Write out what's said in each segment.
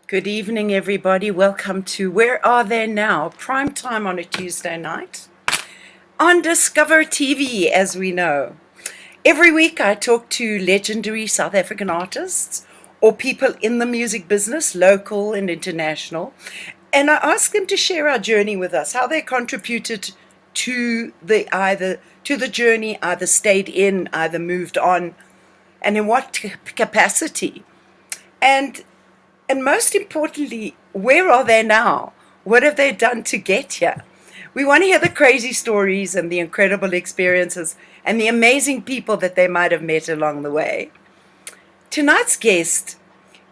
Good evening, everybody. Welcome to Where Are They Now? Prime time on a Tuesday night on Discover TV, as we know. Every week I talk to legendary South African artists or people in the music business, local and international, and I ask them to share our journey with us, how they contributed to the journey, either stayed in, either moved on, and in what capacity. And most importantly, where are they now? What have they done to get here? We want to hear the crazy stories and the incredible experiences and the amazing people that they might have met along the way. Tonight's guest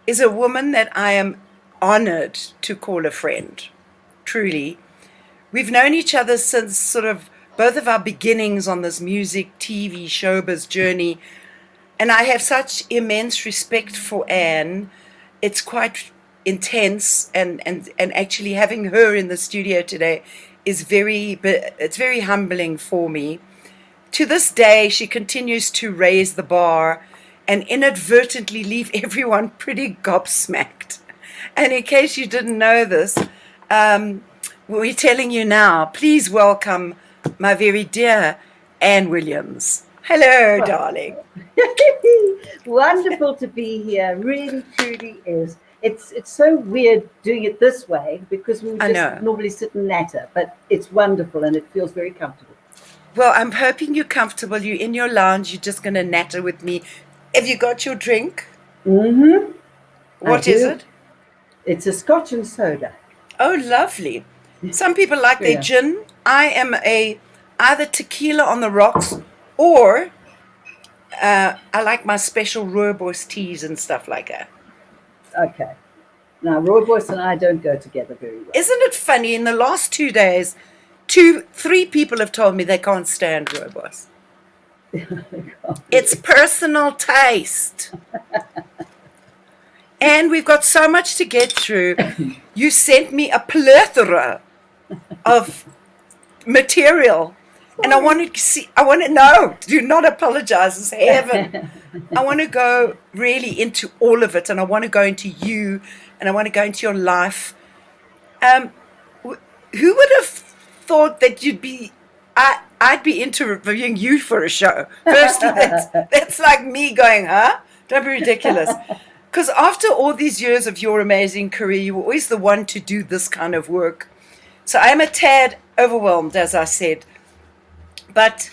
is a woman that I am honored to call a friend, truly. We've known each other since sort of both of our beginnings on this music, TV, showbiz journey, and I have such immense respect for Anne. It's quite intense, and actually having her in the studio today is very humbling for me. To this day, she continues to raise the bar and inadvertently leave everyone pretty gobsmacked. And in case you didn't know this, we're telling you now. Please welcome my very dear Anne Williams. Hello, darling. Wonderful to be here. Really, truly is. It's so weird doing it this way because we just normally sit and natter, but it's wonderful and it feels very comfortable. Well, I'm hoping you're comfortable. You're in your lounge. You're just going to natter with me. Have you got your drink? Mm-hmm. What is it? It's a scotch and soda. Oh, lovely. Some people like their gin. I am either tequila on the rocks or I like my special rooibos teas and stuff like that. Okay. Now, rooibos and I don't go together very well. Isn't it funny? In the last 2 days, 3 people have told me they can't stand rooibos. It's personal taste. And we've got so much to get through. You sent me a plethora of material. And I want to know, do not apologize, it's heaven. I want to go really into all of it, and I want to go into you, and I want to go into your life. Who would have thought that I'd be interviewing you for a show? Firstly, that's like me going, huh? Don't be ridiculous. Because after all these years of your amazing career, you were always the one to do this kind of work. So I am a tad overwhelmed, as I said. But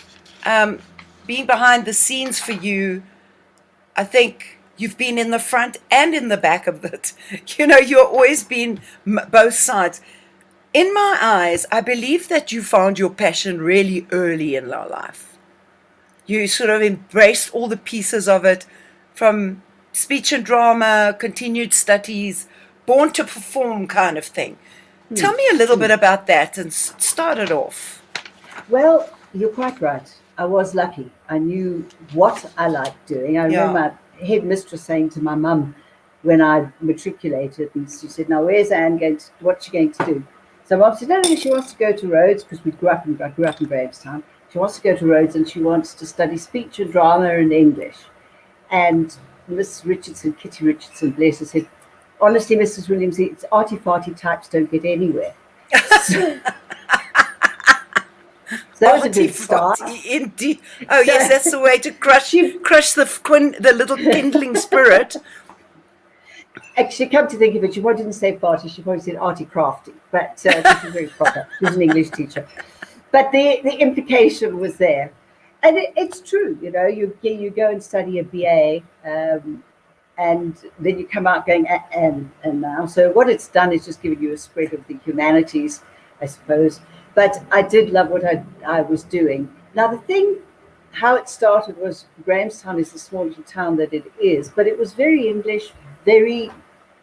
being behind the scenes for you, I think you've been in the front and in the back of it. You know, you've always been both sides. In my eyes, I believe that you found your passion really early in your life. You sort of embraced all the pieces of it, from speech and drama, continued studies, born to perform kind of thing. Tell me a little bit about that and start it off. Well, you're quite right. I was lucky. I knew what I liked doing. I remember my headmistress saying to my mum when I matriculated, and she said, "Now, where's Anne going to? What's she going to do?" So mum said, "No, she wants to go to Rhodes," because I grew up in Grahamstown. She wants to go to Rhodes and she wants to study speech and drama and English. And Miss Richardson, Kitty Richardson, bless her, said, "Honestly, Mrs. Williams, it's arty-farty types don't get anywhere." So that was a good start. Indeed. Oh, yes, that's the way to crush the little kindling spirit. Actually, come to think of it, she probably didn't say farty, she probably said arty-crafty, but she was very proper. She was an English teacher. But the implication was there. And it's true, you know, you go and study a BA, and then you come out going and now. So what it's done is just given you a spread of the humanities, I suppose. But I did love what I was doing. Now the thing, how it started was Grahamstown is the small little town that it is, but it was very English, very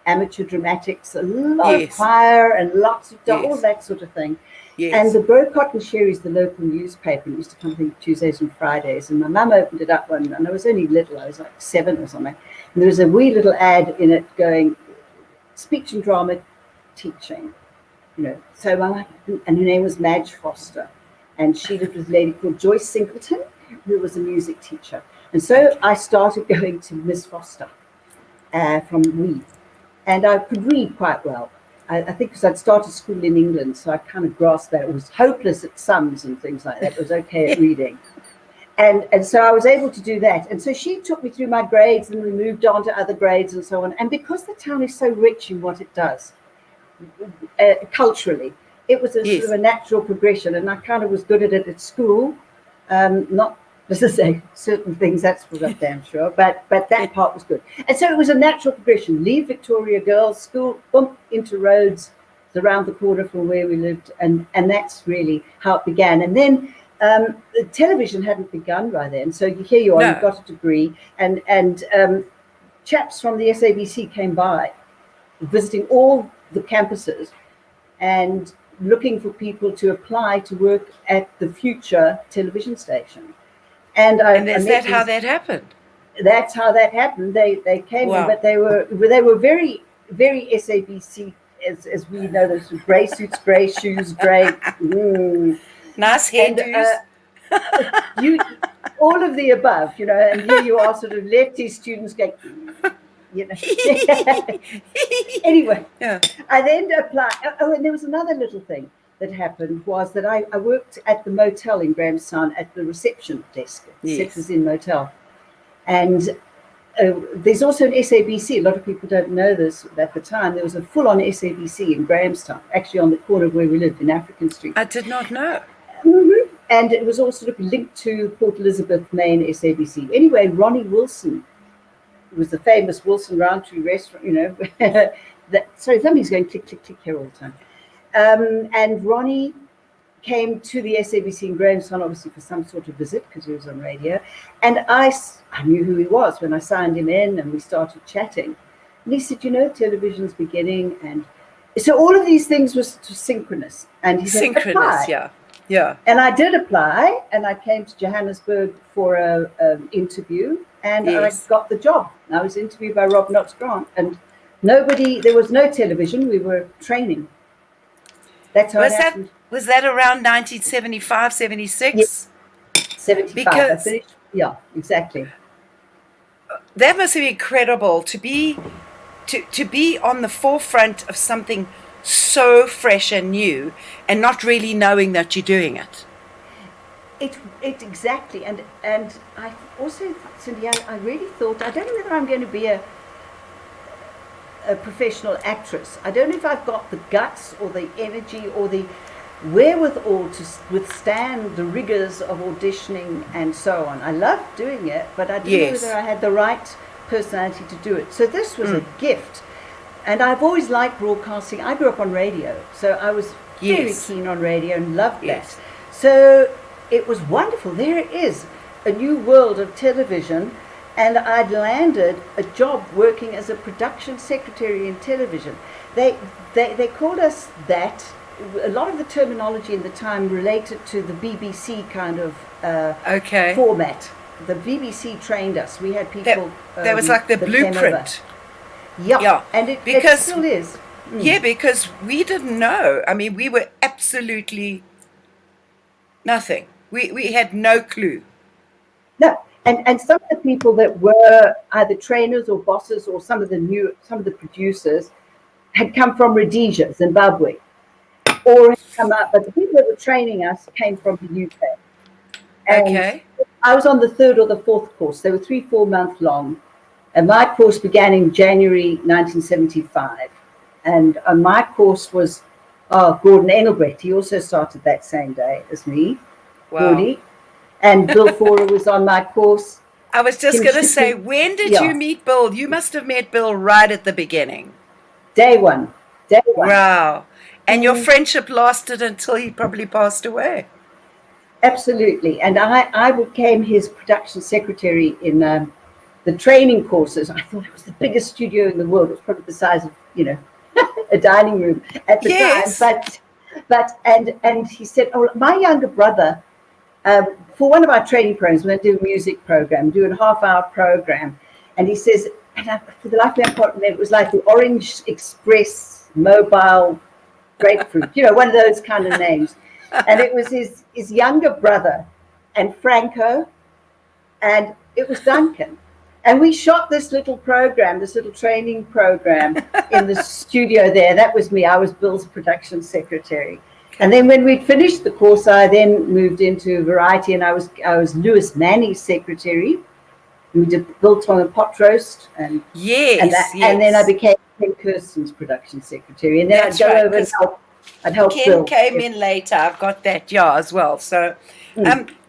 amateur dramatics, a lot of choir and lots of all that sort of thing. Yes. And the Brocott and Sherry's, the local newspaper, used to come, I think, Tuesdays and Fridays. And my mum opened it up one, and I was only little, I was like 7 or something. And there was a wee little ad in it going, speech and drama teaching, you know. So and her name was Madge Foster. And she lived with a lady called Joyce Singleton, who was a music teacher. And so I started going to Miss Foster from Wee. And I could read quite well. I think because I'd started school in England, so I kind of grasped that. It was hopeless at sums and things like that. It was okay at reading. And so I was able to do that. And so she took me through my grades, and we moved on to other grades and so on. And because the town is so rich in what it does, culturally, it was a sort of a natural progression. And I kind of was good at it at school, not as I say, certain things, that's for damn sure, but that part was good. And so it was a natural progression. Leave Victoria Girls' School, bump into Rhodes, around the corner from where we lived, and that's really how it began. And then the television hadn't begun by then, so here you are, you've got a degree, and chaps from the SABC came by, visiting all the campuses, and looking for people to apply to work at the future television station. And is that how that happened? That's how that happened. They came in, but they were very, very SABC, as we know, those grey suits, grey shoes, grey. Nice hairdos. You, all of the above, you know. And here you are, sort of lefty students going, you know. Anyway, I then applied. Oh, and there was another little thing that happened, was that I worked at the motel in Grahamstown at the reception desk, Settlers Inn Motel. And there's also an SABC. A lot of people don't know this. At the time, there was a full-on SABC in Grahamstown, actually on the corner of where we lived in African Street. I did not know. Mm-hmm. And it was all sort of linked to Port Elizabeth, Maine, SABC. Anyway, Ronnie Wilson, who was the famous Wilson Roundtree restaurant, you know. Sorry, somebody's going click, click, click here all the time. And Ronnie came to the SABC in Grahamstown, obviously for some sort of visit, because he was on radio. And I knew who he was when I signed him in, and we started chatting. And he said, you know, television's beginning. And so all of these things were synchronous. And he said, apply. Yeah. And I did apply, and I came to Johannesburg for an interview, and I got the job. I was interviewed by Rob Knox Grant, and there was no television. We were training. That's how it happened. Was that around 1975, 76? Yes. 75. Because, I finished. Yeah, exactly. That must be incredible to be on the forefront of something so fresh and new, and not really knowing that you're doing it. It exactly, and I also, Cindy, I really thought, I don't know whether I'm going to be a professional actress. I don't know if I've got the guts or the energy or the wherewithal to withstand the rigors of auditioning and so on. I loved doing it, but I didn't know whether I had the right personality to do it. So this was a gift. And I've always liked broadcasting. I grew up on radio, so I was very keen on radio and loved that. So it was wonderful. There it is, a new world of television. And I'd landed a job working as a production secretary in television. They called us that. A lot of the terminology in the time related to the BBC kind of format. The BBC trained us. We had people. That was like the blueprint. Yeah, and it still is. Yeah, because we didn't know. I mean, we were absolutely nothing. We had no clue. No. And some of the people that were either trainers or bosses, or some of the producers had come from Rhodesia, Zimbabwe, or had come out, but the people that were training us came from the UK. And I was on the 3rd or the 4th course. They were 3-4 months long. And my course began in January 1975. And my course was Gordon Engelbrecht. He also started that same day as me, Gordy. And Bill Fora was on my course. I was just going to say, when did you meet Bill? You must have met Bill right at the beginning. Day one. Wow. And your friendship lasted until he probably passed away. Absolutely. And I became his production secretary in the training courses. I thought it was the biggest studio in the world. It was probably the size of, a dining room at the time. But he said, oh, my younger brother, for one of our training programs, we're going to do a music program, do a half-hour program. And he says, for the life of me, I can't remember, it was like the Orange Express Mobile Grapefruit, one of those kind of names. And it was his younger brother and Franco, and it was Duncan. And we shot this little program, this little training program in the studio there. That was me. I was Bill's production secretary. And then when we'd finished the course, I then moved into Variety, and I was Lewis Manny's secretary, who built on a pot roast. And then I became Ken Kirsten's production secretary. And then I'd go over and help Ken Bill. Came in later. I've got that, as well. So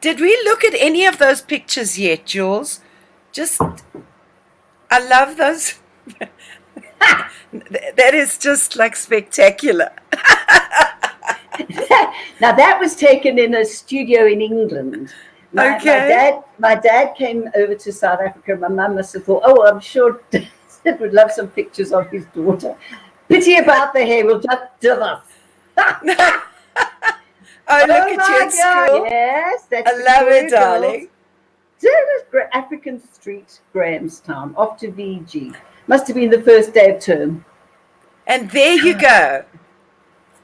did we look at any of those pictures yet, Jules? I love those. That is just like spectacular. Now that was taken in a studio in England. My dad came over to South Africa. My mum must have thought, oh, I'm sure Sid would love some pictures of his daughter. Pity about the hair, we'll just do this. Look at you at school. Yes, that's I love it, darling. African Street, Grahamstown, off to VG. Must have been the first day of term. And there you go.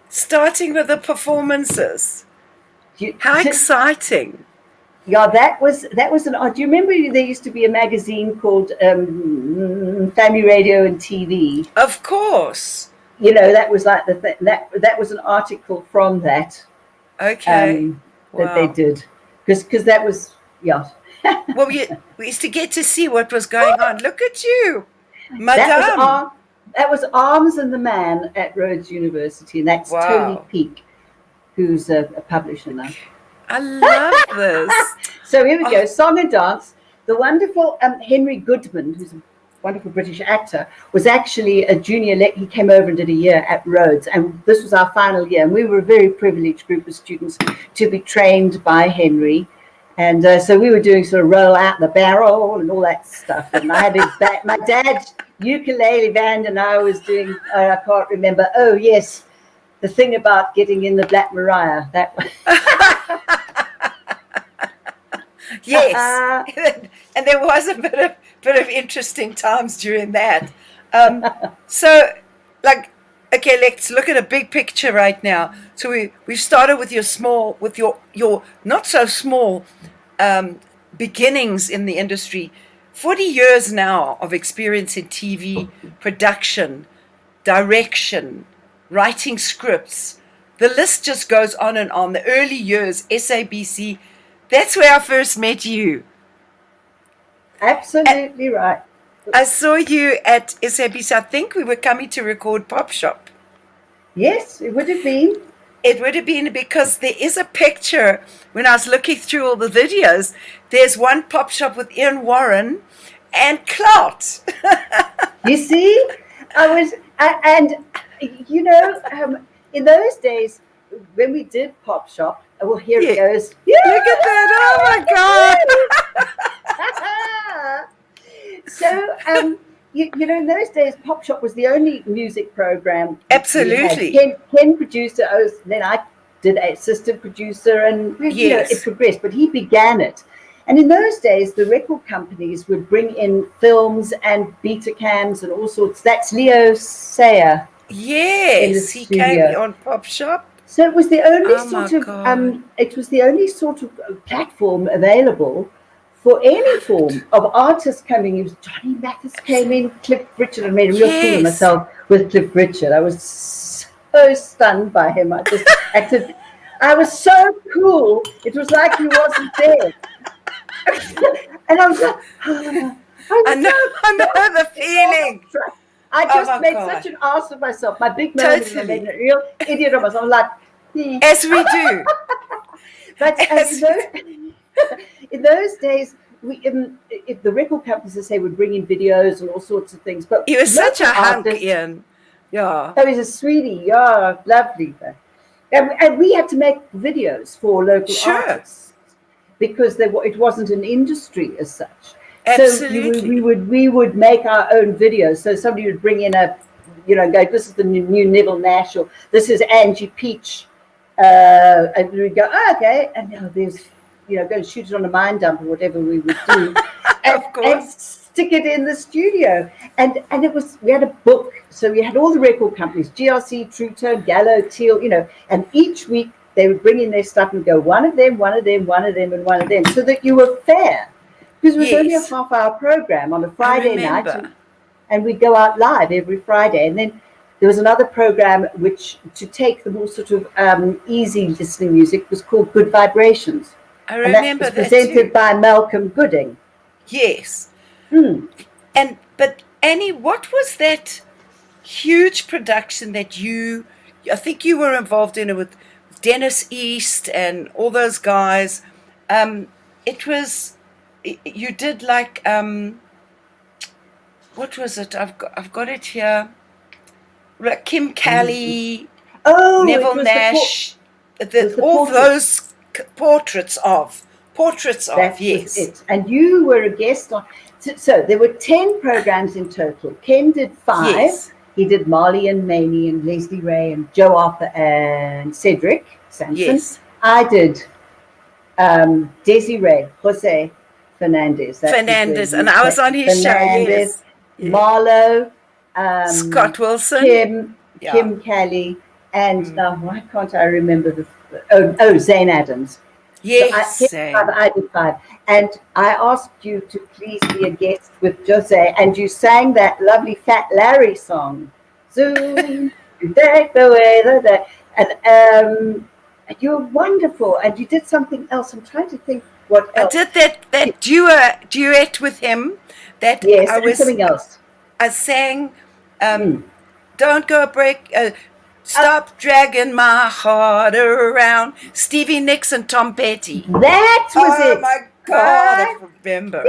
Starting with the performances. How exciting. Yeah, that was an odd. Do you remember there used to be a magazine called Family Radio and TV? Of course. That was like that was an article from that. Okay. That they did. Because that was, Well, we used to get to see what was going on. Look at you, Madame. That was Arms and the Man at Rhodes University, and that's Tony Peake, who's a publisher now. I love this. So here we go, song and dance. The wonderful Henry Goodman, who's a wonderful British actor, was actually a junior. He came over and did a year at Rhodes, and this was our final year. And we were a very privileged group of students to be trained by Henry. And so we were doing sort of roll out the barrel and all that stuff. And I had my dad's ukulele band, and I was doing, I can't remember. Oh, yes, the thing about getting in the Black Mariah. That one. Yes. And there was a bit of interesting times during that. So, okay, let's look at a big picture right now. So we've started with your not so small beginnings in the industry. 40 years now of experience in TV production, direction, writing scripts. The list just goes on and on. The early years, SABC, that's where I first met you. Absolutely right. I saw you at SABC. I think we were coming to record Pop Shop. Yes, it would have been. It would have been, because there is a picture when I was looking through all the videos. There's one Pop Shop with Ian Warren and Clout. You see, in those days when we did Pop Shop, well, here it goes. Yeah. Look at that! Oh my God! So, in those days, Pop Shop was the only music program. Absolutely. Ken producer. Then I did assistant producer, and it progressed. But he began it, and in those days, the record companies would bring in films and beta cams and all sorts. That's Leo Sayer. Yes, he came on Pop Shop. So it was the only sort of platform available for any form of artists coming. It was Johnny Mathis came in, Cliff Richard. I made a real fool of myself with Cliff Richard. I was so stunned by him. I just acted. I was so cool. It was like he wasn't there. And I was like, I know the feeling. I just made such an ass of myself. My big moment, I made a real idiot of myself. I'm like, as we do. But In those days, if the record companies, as I say, would bring in videos and all sorts of things. But He was such a local hunk, artists, Ian. Yeah. oh, he's a sweetie. Yeah, lovely. And we had to make videos for local Sure. artists because it wasn't an industry as such. Absolutely. So we would make our own videos. So somebody would bring in go, this is the new Neville Nash, or this is Angie Peach. And we'd go, oh, okay. And now there's, go and shoot it on a mine dump or whatever we would do. Of course. And stick it in the studio. And we had a book. So we had all the record companies, GRC, True Tone, Gallo, Teal, and each week they would bring in their stuff and go, one of them, one of them, one of them, and one of them, so that you were fair. Because it was only a half-hour program on a Friday night. And we'd go out live every Friday. And then there was another program which, to take the more sort of easy listening music, was called Good Vibrations. I remember that. Was presented by Malcolm Gooding. Yes. But Annie, what was that huge production that I think you were involved in it with Dennis East and all those guys. You did like, what was it? I've got it here. Kim Kelly, Neville Nash, all those portraits of, yes. It. And you were a guest on, so there were 10 programs in total. Ken did 5. Yes. He did Marley and Mamie and Leslie Ray and Joe Arthur and Cedric Sampson. Yes. I did Desiree, Jose Fernandez. And I was on his show, yes. Marlo, Scott Wilson, Kim Kelly, and now why can't I remember Zane Adams. Yes, so I did 5. And I asked you to please be a guest with Jose, and you sang that lovely Fat Larry song. Zoom, you take the way that, and you're wonderful. And you did something else. I'm trying to think what else. I did that duet with him. Something else. I sang, "Don't Go Break." Stop dragging my heart around. Stevie Nicks and Tom Petty. That was it. Oh my God, I remember.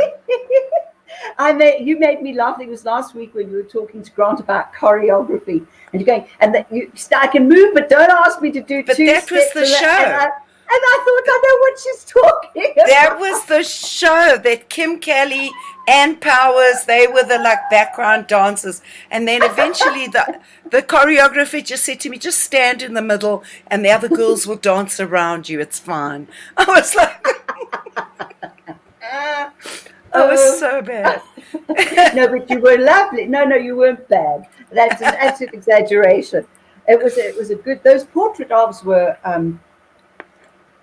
You made me laugh. It was last week when you were talking to Grant about choreography, and you're going, I can move, but don't ask me to do but 2 that steps. Was the show. And I thought, I know what she's talking about. That was the show that Kim Kelly, Ann Powers, they were the background dancers. And then eventually the choreographer just said to me, just stand in the middle and the other girls will dance around you. It's fine. I was like, I was so bad. No, but you were lovely. No, you weren't bad. That's an absolute exaggeration. It was a good, those portrait albums were,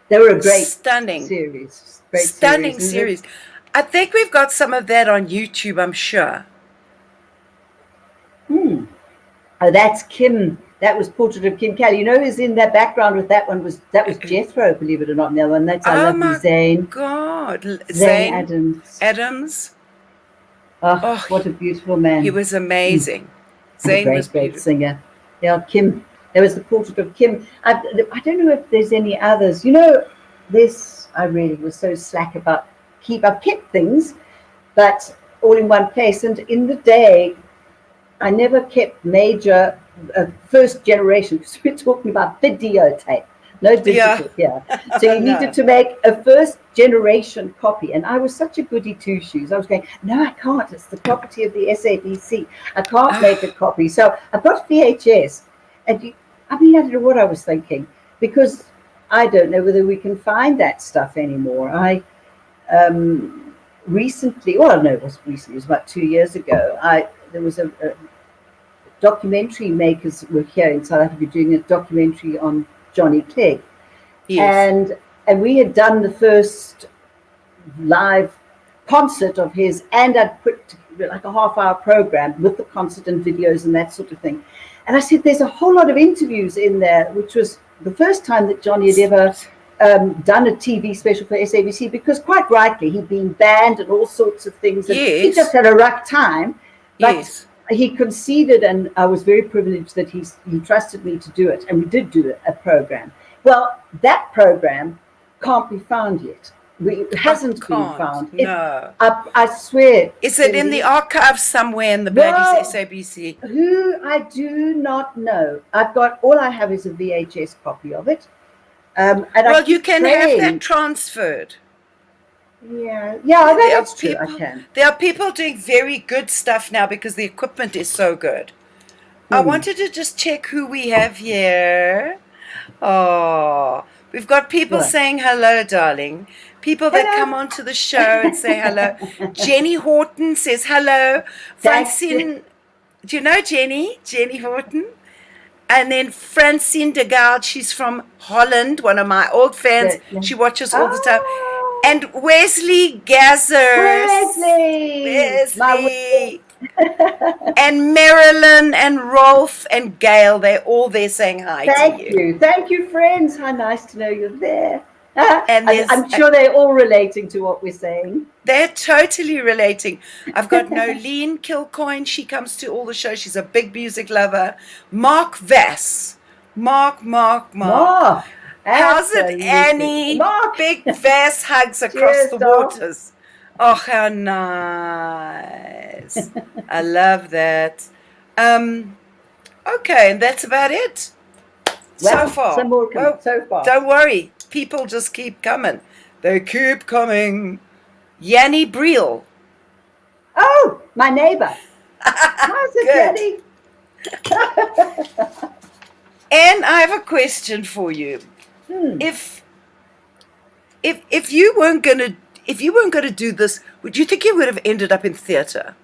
they were a great series. Stunning series. I think we've got some of that on YouTube, I'm sure. Oh, that's Kim. That was Portrait of Kim Kelly. You know who's in that background with that one? That was Jethro, believe it or not. And the other one, that's our lovely Zane. God. Zane Adams. Oh, what a beautiful man. He was amazing. Zane was great singer. Yeah, Kim. There was the Portrait of Kim. I don't know if there's any others. I really was so slack about I've kept things, but all in one place. And in the day, I never kept major first generation, because we're talking about videotape, no digital here. So you needed to make a first generation copy. And I was such a goody two-shoes. I was going, no, I can't. It's the property of the SABC. I can't make a copy. So I've got VHS. And I don't know what I was thinking, because I don't know whether we can find that stuff anymore. Recently, it was about 2 years ago, there was a documentary makers were here in South Africa doing a documentary on Johnny Clegg. Yes. And we had done the first live concert of his, and I'd put like a half-hour program with the concert and videos and that sort of thing. And I said, there's a whole lot of interviews in there, which was the first time that Johnny had ever done a TV special for SABC, because quite rightly, he'd been banned and all sorts of things. And he just had a rough time. But he conceded, and I was very privileged that he trusted me to do it. And we did do a program. Well, that program can't be found yet. It hasn't been Can't. found. No. I swear. Is it in the archives somewhere in the No. bloody SABC? Who I do not know. All I have is a VHS copy of it. And well, you can have that transferred. Yeah, that's true. I can. There are people doing very good stuff now because the equipment is so good. I wanted to just check who we have here. Oh, we've got people saying hello, darling. People that come onto the show and say hello. Jenny Horton says hello. Francine, do you know Jenny? Jenny Horton? And then Francine de Gaard, she's from Holland, one of my old fans. She watches all the time. And Wesley Gazzers. Wesley. And Marilyn and Rolf and Gail, they're all there saying hi to you. Thank you, friends. How nice to know you're there. And I'm sure they're all relating to what we're saying. They're totally relating. I've got Nolene Kilcoyne. She comes to all the shows. She's a big music lover. Mark Vass. Mark. How's it, Annie? Mark. Big Vass hugs across the waters. Oh, how nice. I love that. Okay, and that's about it. So far. Some more coming. So far. Don't worry. People just keep coming. They keep coming. Yanni Briel. Oh, my neighbor. How's it, Yanni? And I have a question for you. If you weren't gonna do this, would you think you would have ended up in theatre?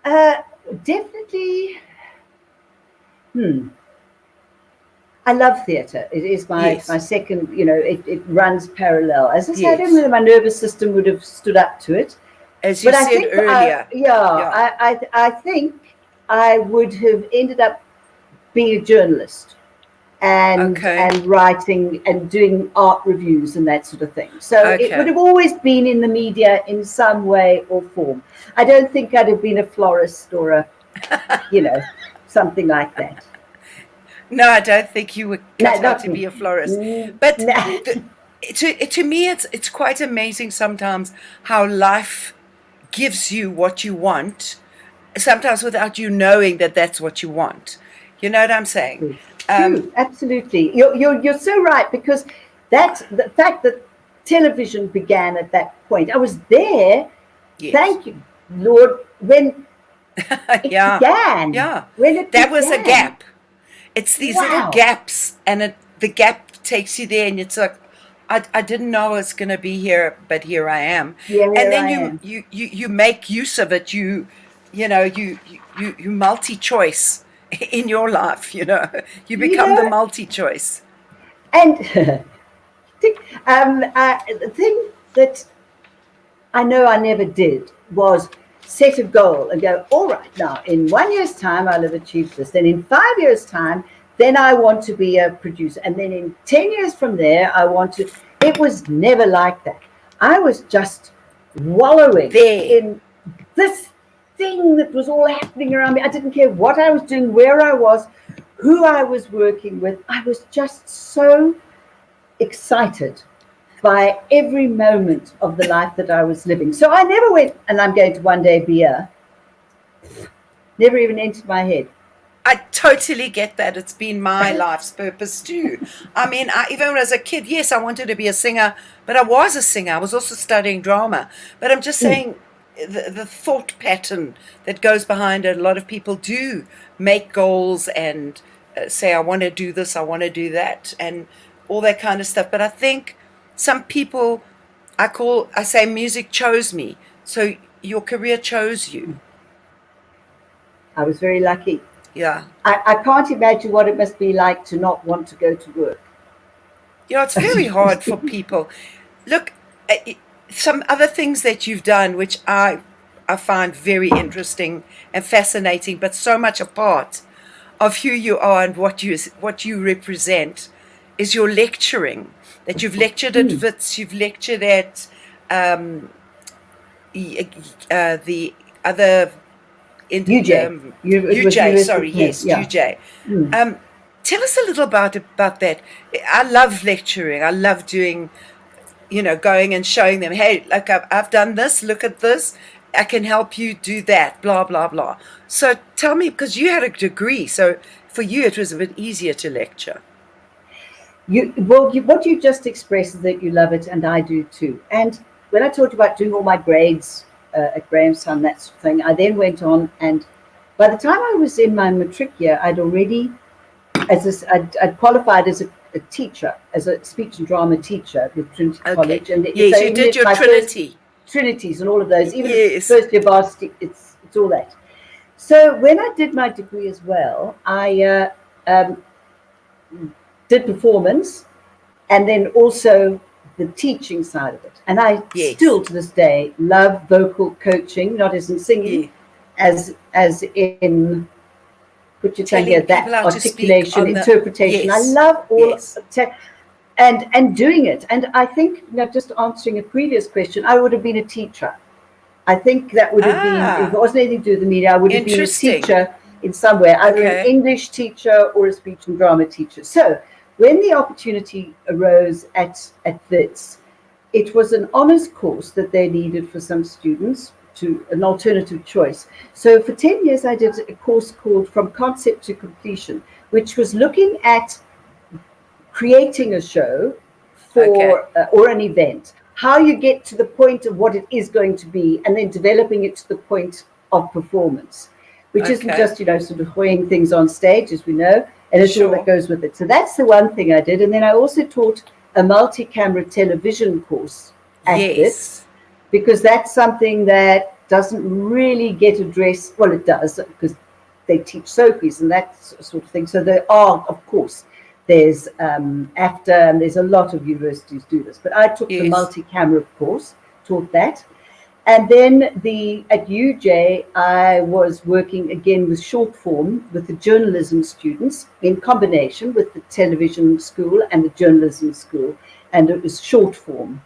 Definitely. I love theatre. It is my second, it runs parallel. As I said, I don't know my nervous system would have stood up to it. As you said earlier. I think I would have ended up being a journalist and writing and doing art reviews and that sort of thing. So it would have always been in the media in some way or form. I don't think I'd have been a florist or a, something like that. No, I don't think you were cut out to be a florist. But to me, it's quite amazing sometimes how life gives you what you want, sometimes without you knowing that that's what you want. You know what I'm saying? True, absolutely. You're so right, because that's the fact that television began at that point. I was there. Yes. Thank you, Lord, when it began. Yeah, when it that was a gap. It's these little gaps, and the gap takes you there, and it's like, I didn't know I was going to be here, but here I am. And then you make use of it. You multi-choice in your life. You become the multi-choice. And the thing that I know I never did was set a goal and go, all right, now in 1 year's time I'll have achieved this, then in 5 years' time then I want to be a producer, and then in 10 years from there I want to. It was never like that. I was just wallowing in this thing that was all happening around me. I didn't care what I was doing, where I was, who I was working with. I was just so excited by every moment of the life that I was living. So I never went, and I'm going to one day be a. Never even entered my head. I totally get that. It's been my life's purpose too. I mean, even when I was a kid, yes, I wanted to be a singer, but I was a singer. I was also studying drama. But I'm just saying the thought pattern that goes behind it. A lot of people do make goals and say, I want to do this, I want to do that, and all that kind of stuff. But I think some people, I say music chose me. So your career chose you. I was very lucky. Yeah. I can't imagine what it must be like to not want to go to work. It's very hard for people. Look, some other things that you've done, which I find very interesting and fascinating, but so much a part of who you are and what you represent, is your lecturing. That you've lectured at WITS, you've lectured at the other... UJ. UJ. Tell us a little about that. I love lecturing. I love doing, going and showing them, hey, like I've done this, look at this, I can help you do that, blah, blah, blah. So tell me, because you had a degree, so for you it was a bit easier to lecture. What you just expressed is that you love it, and I do too. And when I told you about doing all my grades at Grahamstown, that sort of thing, I then went on, and by the time I was in my matric year, I'd already, I'd qualified as a teacher, as a speech and drama teacher with Trinity College. And yes, so you did your Trinity. Trinities and all of those, even yes. first year varsity, it's all that. So when I did my degree as well, I did performance, and then also the teaching side of it. And I still to this day love vocal coaching, not as in singing, as in what you're saying here, that articulation, interpretation. I love all of and doing it. And I think, just answering a previous question, I would have been a teacher. I think that would have been, if it wasn't anything to do with the media, I would have been a teacher in some way, either an English teacher or a speech and drama teacher. So when the opportunity arose at WITS, it was an honours course that they needed for some students, to an alternative choice. So for 10 years, I did a course called From Concept to Completion, which was looking at creating a show for or an event, how you get to the point of what it is going to be, and then developing it to the point of performance, which isn't just, sort of hoying things on stage, as we know, and it's all that goes with it. So that's the one thing I did. And then I also taught a multi-camera television course at WITS, because that's something that doesn't really get addressed. Well, it does, because they teach soapies and that sort of thing. So there are, of course, there's AFTA, and there's a lot of universities do this. But I took the multi-camera course, taught that. And then at UJ, I was working again with short form with the journalism students in combination with the television school and the journalism school. And it was short form,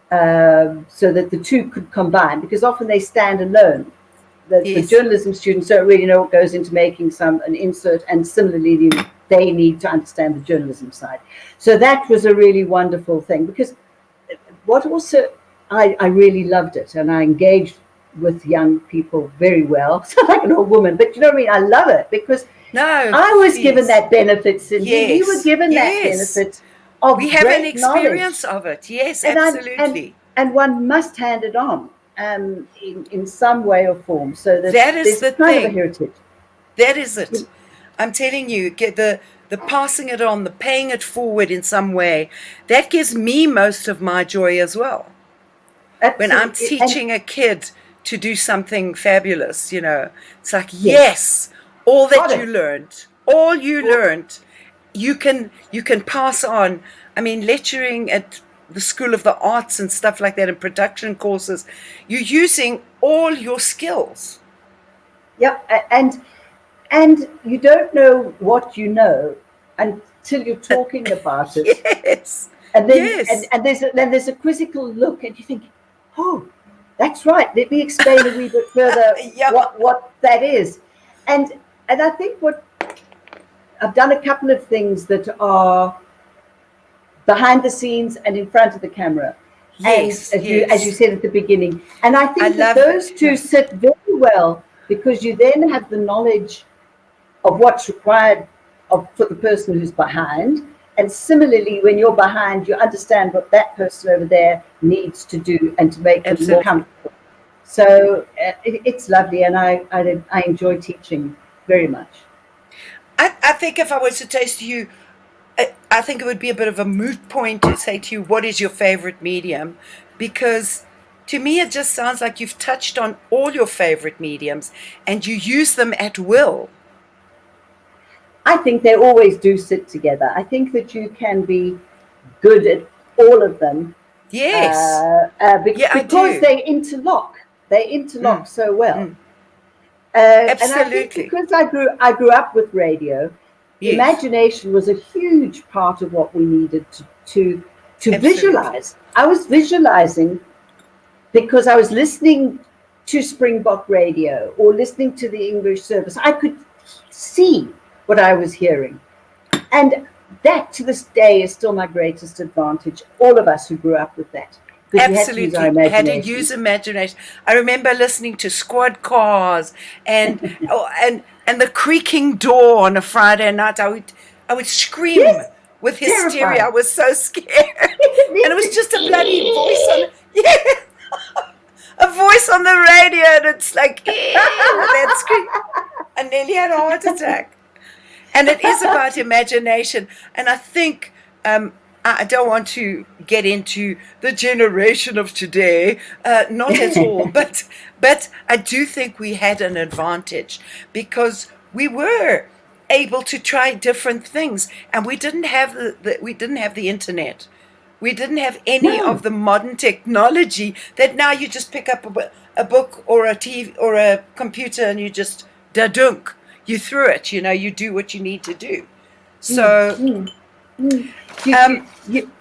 so that the two could combine, because often they stand alone. The journalism students don't really know what goes into making an insert, and similarly, they need to understand the journalism side. So that was a really wonderful thing, because what also, I really loved it, and I engaged with young people very well. Sound like an old woman, but you know what I mean? I love it, because I was given that benefit, Cindy. You were given that benefit of we have an experience of it. Yes, absolutely. And one must hand it on in some way or form. So that is the kind thing. Of a heritage. That is it. I'm telling you, get the passing it on, the paying it forward in some way. That gives me most of my joy as well. Absolutely. When I'm teaching a kid to do something fabulous, it's like, all that you learned, you can pass on. I mean, lecturing at the School of the Arts and stuff like that, and production courses, you're using all your skills. Yeah, and you don't know what you know until you're talking about it. Yes. And then and there's a quizzical look, and you think, oh, that's right. Let me explain a wee bit further what that is. And I think what I've done a couple of things that are behind the scenes and in front of the camera. As you said at the beginning. And I think that those two sit very well, because you then have the knowledge of what's required for the person who's behind. And similarly, when you're behind, you understand what that person over there needs to do and to make it more comfortable. So it's lovely, and I enjoy teaching very much. I think if I was to taste you, I think it would be a bit of a moot point to say to you, what is your favorite medium? Because to me, it just sounds like you've touched on all your favorite mediums and you use them at will. I think they always do sit together. I think that you can be good at all of them. Yes. Because they interlock. They interlock so well. Absolutely. And I think because I grew up with radio, imagination was a huge part of what we needed to visualize. I was visualizing because I was listening to Springbok radio or listening to the English service. I could see what I was hearing. And that to this day is still my greatest advantage. All of us who grew up with that. Because we had to use our Absolutely, had to imagination. use imagination. I remember listening to Squad Cars and and the creaking door on a Friday night. I would scream Yes, with hysteria. I terrifying. was so scared, and it was just a bloody voice on. Yeah, a voice on the radio, and it's like, with that scream. I nearly had a heart attack. And it is about imagination. And I think I don't want to get into the generation of today, not at all. But I do think we had an advantage because we were able to try different things, and we didn't have the internet. We didn't have any of No. the modern technology that now you just pick up a book or a TV or a computer and you just da-dunk. You through it, you do what you need to do. Mm, So, mm, mm. You, you, um, you,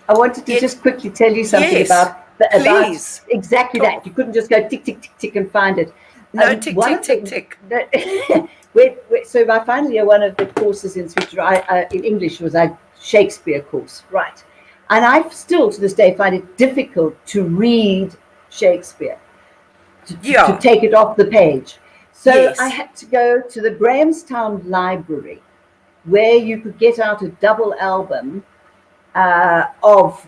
I wanted to it, just quickly tell you something yes, about please. exactly that. Talk. You couldn't just go tick, tick, tick, tick and find it. No, tick, One tick, of tick, the, tick. so my final year, one of the courses in Switzerland, in English was a Shakespeare course, right? And I still to this day find it difficult to read Shakespeare, to Yeah, take it off the page. So I yes. had to go to the Grahamstown Library, where you could get out a double album of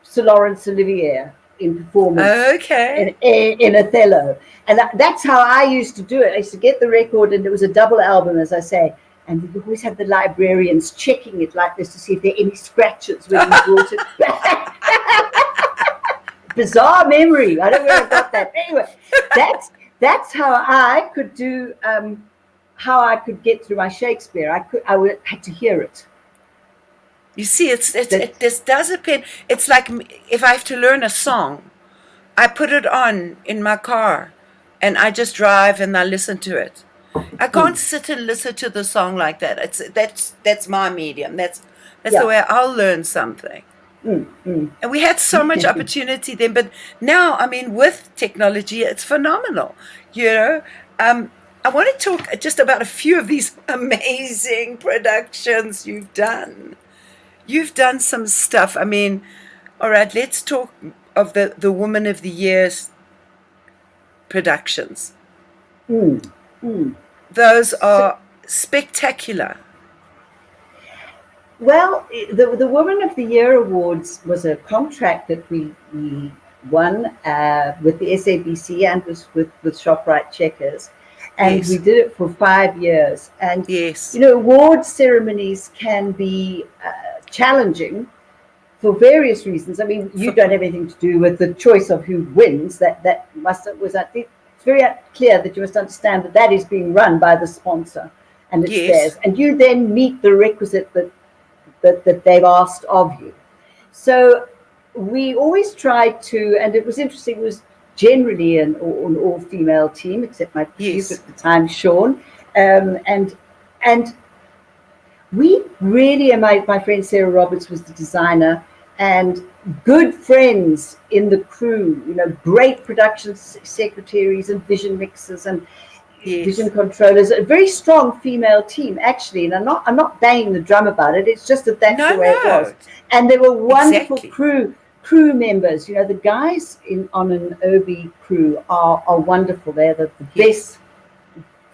Sir Laurence Olivier in performance Okay. in Othello. And that's how I used to do it. I used to get the record, and it was a double album, as I say. And we always had the librarians checking it like this to see if there are any scratches when we brought it back. Bizarre memory. I don't know where I got that. Anyway, that's how I could do. How I could get through my Shakespeare. Had to hear it. You see, That it this does depend. It's like if I have to learn a song, I put it on in my car, and I just drive and I listen to it. I can't mm, sit and listen to the song like that. That's my medium. That's the yeah. way I'll learn something. Mm, mm. And we had so much opportunity then, but now, I mean, with technology, it's phenomenal. You know, I want to talk just about a few of these amazing productions you've done. You've done some stuff. I mean, all right, let's talk of the Woman of the Year's productions. Mm, mm. Those So, are spectacular. well, the Woman of the Year Awards was a contract that we won with the SABC and was with ShopRite Checkers. And we Yes, did it for 5 years. And, yes, award ceremonies can be challenging for various reasons. I mean, you for, don't have anything to do with the choice of who wins. I think it's very clear that you must understand that is being run by the sponsor, and it's yes, theirs. And you then meet the requisite that they've asked of you. So we always tried to, and it was interesting. It was generally an all-female team, except my producer yes. at the time, Sean, and we really, and my friend Sarah Roberts was the designer, and good friends in the crew, great production secretaries and vision mixers and vision Yes. controllers, a very strong female team actually. And I'm not banging the drum about it. It's just that that's No, the way it was. no, And there were wonderful exactly. crew members. The guys on an OB crew are wonderful. They're the Yes. best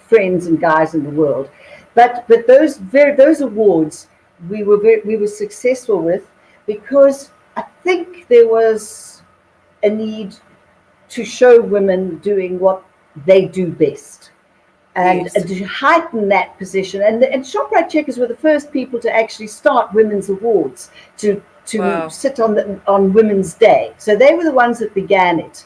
friends and guys in the world. But those awards we were successful with because I think there was a need to show women doing what they do best, and Yes. to heighten that position. And ShopRite Checkers were the first people to actually start women's awards to Wow. sit on Women's Day. So they were the ones that began it.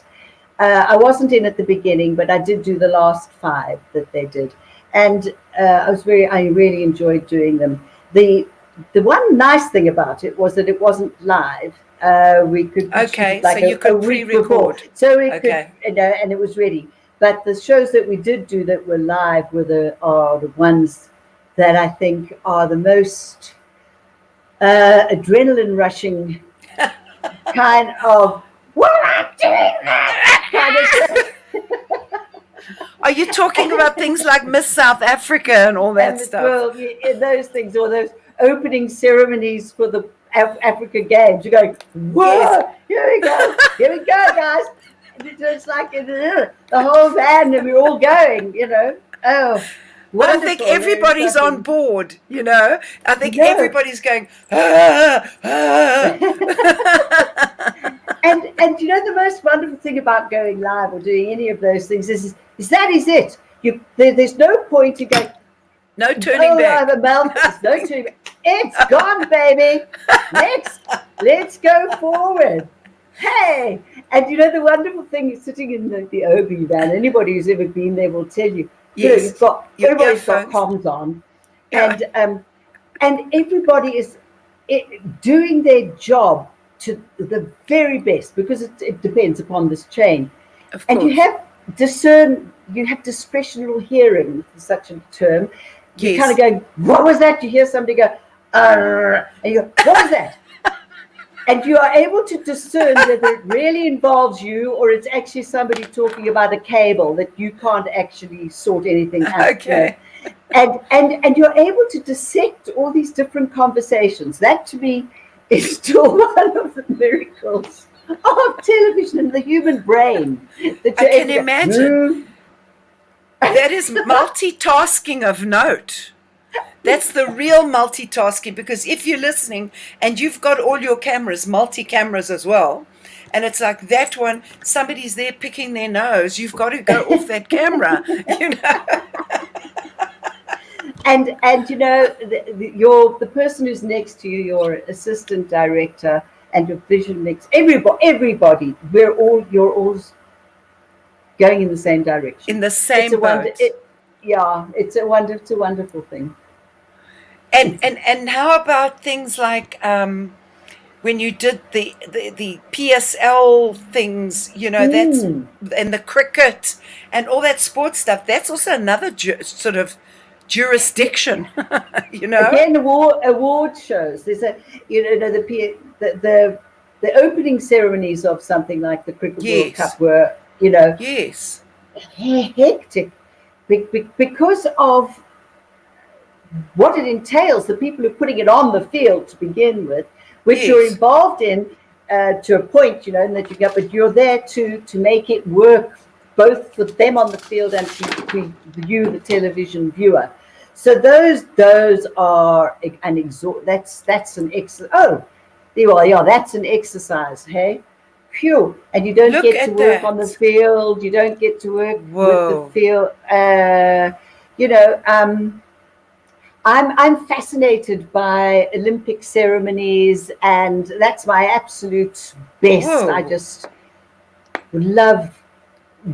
I wasn't in at the beginning, but I did do the last 5 that they did, and I really enjoyed doing them. The one nice thing about it was that it wasn't live. We could shoot it Okay, so like you a could week before, pre-record. so we could, Okay. and it was ready. But the shows that we did do that were live are the ones that I think are the most adrenaline rushing kind of what am I doing now? Kind of. Are you talking about things like Miss South Africa and all that And stuff? well, those things, or those opening ceremonies for the Africa Games. You're going, whoa, Yes. here we go, guys. And it's like the whole band, and we're all going, Oh, But I wonderful. think everybody's on board, I think everybody's going, And the most wonderful thing about going live or doing any of those things is that is it. There's no point in going, no turning back. I have a mouth. There's no turning back. It's gone, baby. Let's go forward. Hey, and the wonderful thing is sitting in the OB van. Anybody who's ever been there will tell you. Yes. Everybody's got comms on, and everybody is doing their job to the very best, because it depends upon this chain. Of course. And you have discretional hearing, such a term. You're kind of going, what was that? You hear somebody go, and you go, what was that? And you are able to discern whether it really involves you or it's actually somebody talking about a cable that you can't actually sort anything out. Okay. And you're able to dissect all these different conversations. That to me is still one of the miracles of television and the human brain. I can imagine. That is multitasking of note. That's the real multitasking, because if you're listening and you've got all your cameras, multi-cameras as well, and it's like that one, somebody's there picking their nose, you've got to go off that camera, And the person who's next to you, your assistant director, and your vision next, everybody, you're all going in the same direction. In the same boat. It's a wonderful thing. And how about things like when you did the PSL things, that's and the cricket and all that sports stuff. That's also another sort of jurisdiction, Again, award shows. There's the opening ceremonies of something like the Cricket World Cup were, yes, hectic because of what it entails. The people who are putting it on the field to begin with, which you're involved in to a point, and that but you're there to make it work both for them on the field and to you, the television viewer. So those are that's an excellent. Oh, that's an exercise. Hey, phew! And you don't get to work on the field. You don't get to work with the field. I'm fascinated by Olympic ceremonies, and that's my absolute best. Whoa. I just love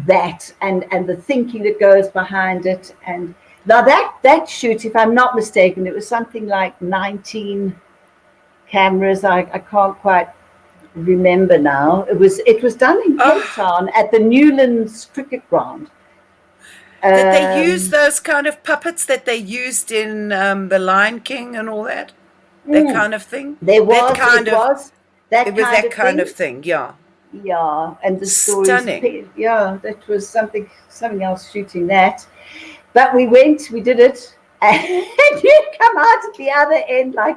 that and the thinking that goes behind it. And now that shoot, if I'm not mistaken, it was something like 19 cameras. I can't quite remember now. It was done in Cape Town at the Newlands cricket ground. Did they use those kind of puppets that they used in The Lion King and all that? That kind of thing? It was that kind of thing, yeah. Yeah, and the stories. Stunning. Yeah, that was something else shooting that. But we did it, and you come out at the other end like,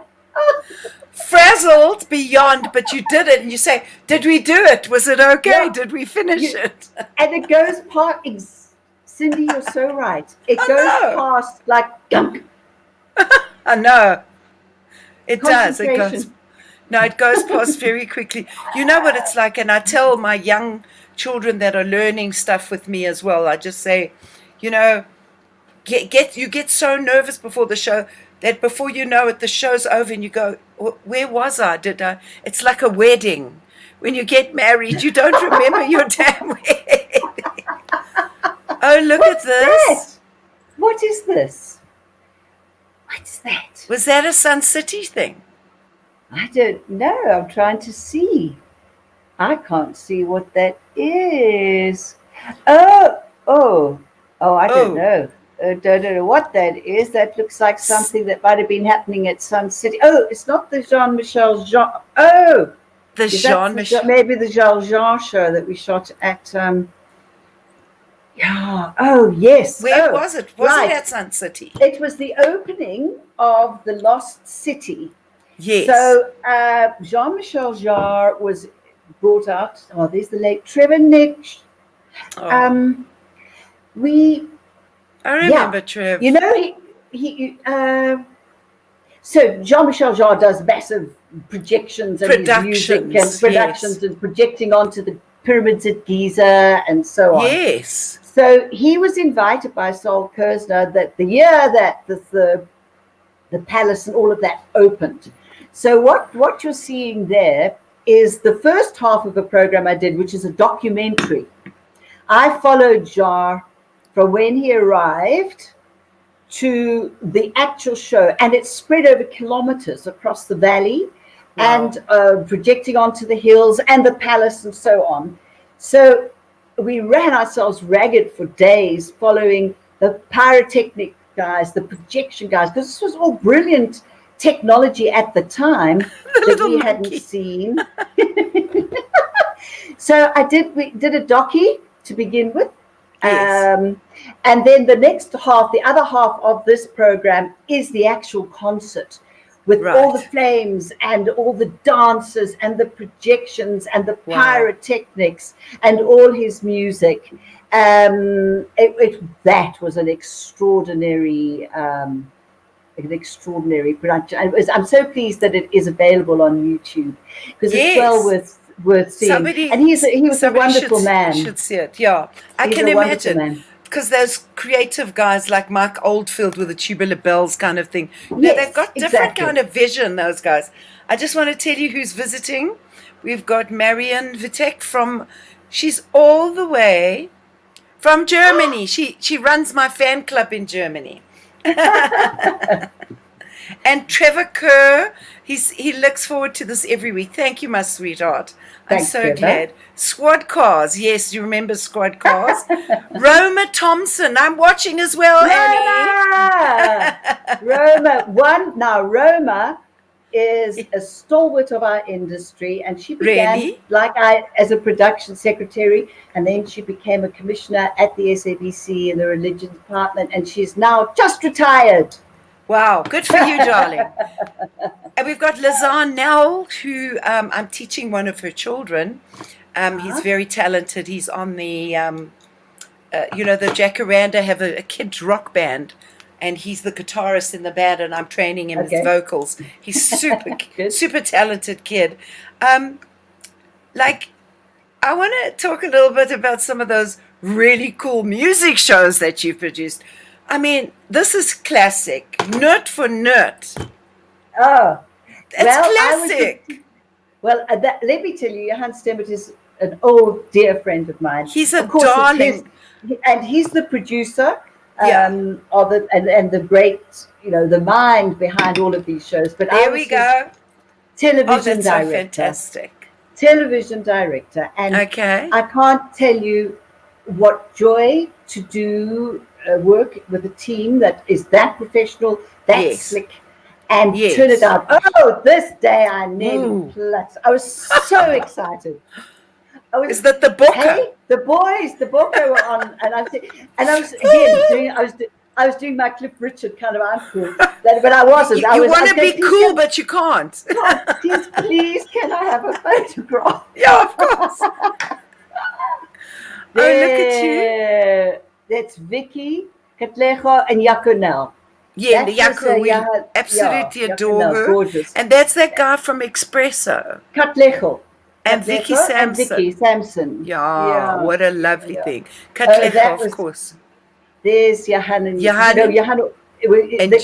frazzled beyond, but you did it, and you say, did we do it? Was it okay? Yeah. Did we finish it? And it goes past. Cindy, you're so right. It goes past like gunk. I know. It does. It goes past very quickly. You know what it's like, and I tell my young children that are learning stuff with me as well. I just say, you get so nervous before the show that before you know it, the show's over, and you go, where was I? It's like a wedding. When you get married, you don't remember your damn wedding. Oh, look at this. That? What is this? What's that? Was that a Sun City thing? I don't know. I'm trying to see. I can't see what that is. I don't know. I don't know what that is. That looks like something that might have been happening at Sun City. Oh, it's not the Jean-Michel Jean. Oh, maybe the Jean show that we shot at. Yeah. Oh, yes. Where was it? Was it Right. at Sun City? It was the opening of the Lost City. Yes. So Jean-Michel Jarre was brought out. Oh, there's the late Trevor Nick. Oh, We, I yeah, remember Trev. you know, so Jean-Michel Jarre does massive projections and his music and Productions, productions yes. and projecting onto the pyramids at Giza and so on. Yes. So he was invited by Sol Kerzner that the year that the palace and all of that opened. So what you're seeing there is the first half of a program I did, which is a documentary. I followed Jarre from when he arrived to the actual show, and it's spread over kilometers across the valley. Wow. And projecting onto the hills and the palace and so on. So we ran ourselves ragged for days following the pyrotechnic guys, the projection guys, because this was all brilliant technology at the time that we hadn't seen. So we did a docu to begin with. Yes. And then the other half of this program is the actual concert with all the flames and all the dancers and the projections and the pyrotechnics and all his music. That was an extraordinary production. I'm so pleased that it is available on YouTube because it's well worth seeing. He was a wonderful man. Should see it. Yeah, I can imagine. Because those creative guys like Mike Oldfield with the tubular bells kind of thing, they've got different kind of vision, those guys. I just want to tell you who's visiting. We've got Marion Vitek she's all the way from Germany. She runs my fan club in Germany. And Trevor Kerr, he looks forward to this every week. Thank you, my sweetheart. I'm so glad. Squad Cars. Yes, you remember Squad Cars. Roma Thompson. I'm watching as well, Annie. Roma is a stalwart of our industry, and she began as a production secretary, and then she became a commissioner at the SABC in the religion department, and she's now just retired. Wow, good for you, darling. And we've got Lazan Nell, who I'm teaching one of her children. He's very talented. He's on the, the Jacaranda have a kids rock band, and he's the guitarist in the band, and I'm training him his vocals. He's super talented kid. I want to talk a little bit about some of those really cool music shows that you've produced. I mean, this is classic, nerd for nerd. Oh, it's classic. Let me tell you, Johan Stemmert is an old dear friend of mine. He's a darling, and he's the producer of it, and the great, the mind behind all of these shows. But there we go. Television director, so fantastic. Television director, and I can't tell you what joy to do. Work with a team that is that professional, that slick, and turn it out. Oh, this day I nearly plus. I was so excited. Is that the Booker? Hey, the Booker were on, and I was doing my Cliff Richard kind of outfit, but I wasn't. You want to be cool, but you can't. Please, can I have a photograph? Yeah, of course. Oh, look at you. That's Vicky Katlego and Yakonel. Yeah, the Yako, we absolutely adore her. Gorgeous. And that's that guy from Espresso. Katlego. And Vicky Sampson. Yeah, what a lovely thing. Katlego, of course. There's Johan. The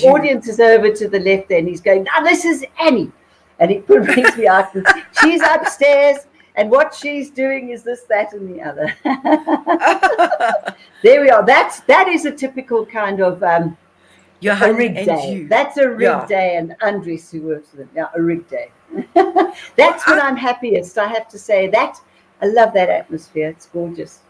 audience is over to the left there, and he's going, now this is Annie. And he brings me out. She's upstairs. And what she's doing is this, that, and the other. There we are. That is a typical kind of a rig day. That's a rig day, and Andres who works with it. Yeah, a rig day. That's when I'm happiest. I have to say that. I love that atmosphere. It's gorgeous.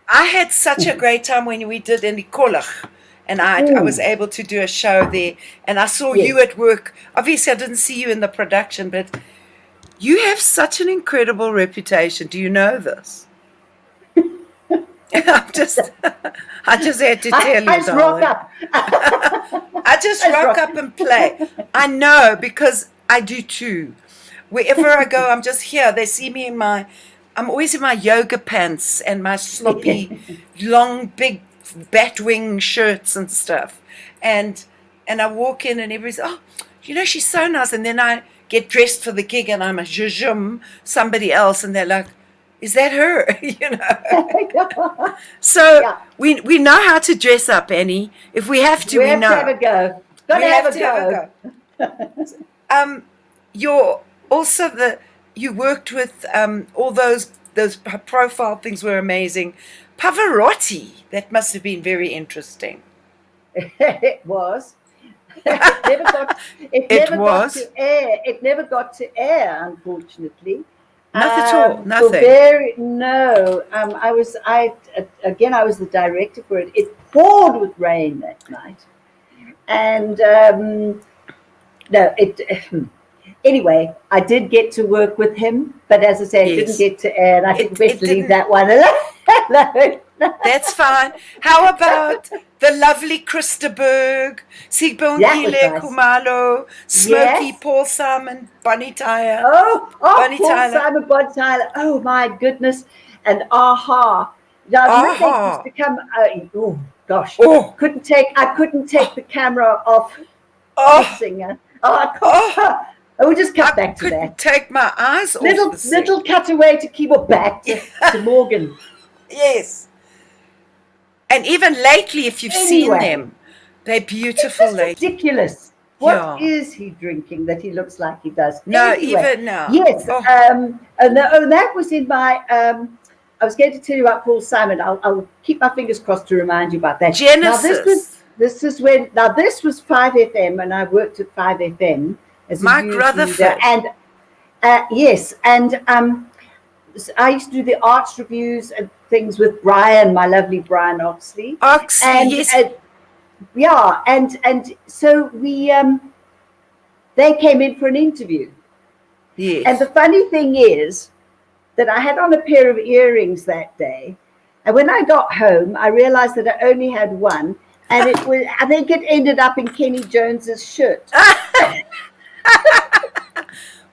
I had such a great time when we did in Kolach, and I was able to do a show there, and I saw you at work. Obviously, I didn't see you in the production, but you have such an incredible reputation. Do you know this? I just had to tell you, I just rock darling. up. I just rock up and play. I know, because I do too. Wherever I go, I'm just here. They see me I'm always in my yoga pants and my sloppy, long, big bat-wing shirts and stuff. And I walk in and everybody's, oh, she's so nice. And then I get dressed for the gig and I'm a zhuzhum, somebody else. And they're like, is that her? So Yeah. we know how to dress up, Annie. If we have to, We we have know. to have a go. Got to have a go. You're also you worked with all those profile things were amazing. Pavarotti, that must have been very interesting. It was. It never got to air. It never got to air, unfortunately. Not at all. Nothing. I was the director for it. It poured with rain that night, and anyway, I did get to work with him, but as I said, it didn't get to air, and I think we best leave that one alone. That's fine. How about the lovely Krista Berg, Sigbongile Khumalo, Smokey, Paul Simon, Bonnie Tyler. Bonnie Paul Tyler. Simon, Bonnie Tyler. Oh my goodness. And Aha. Now, they used to come, oh gosh. I couldn't take the camera off the singer. I will just cut back to that. I couldn't take my eyes off the singer. Little cutaway to keep it back to Morgan. Yes. And even lately, if you've seen them, they're beautiful. It's ridiculous. What is he drinking that he looks like he does? No, anyway, even now. Yes. And that was in my. I was going to tell you about Paul Simon. I'll keep my fingers crossed to remind you about that. Genesis. Now, this was 5FM, and I worked at 5FM as a Mike Rutherford. And yes, and I used to do the arts reviews and things with Brian, my lovely Brian Oxley. Yes. And so they came in for an interview. Yes. And the funny thing is that I had on a pair of earrings that day, and when I got home, I realized that I only had one, and I think it ended up in Kenny Jones's shirt.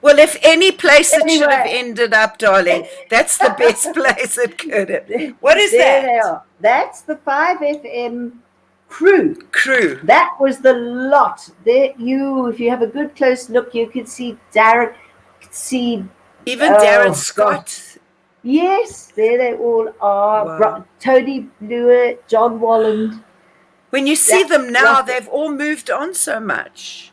Well, if any place it should have ended up, darling, that's the best place it could have. What is that? They are. That's the 5FM crew. That was the lot. There, if you have a good close look, you can see Darren. Even Darren Scott. God. Yes, there they all are. Wow. Tony Blewett, John Walland. When you see them now, they've all moved on so much.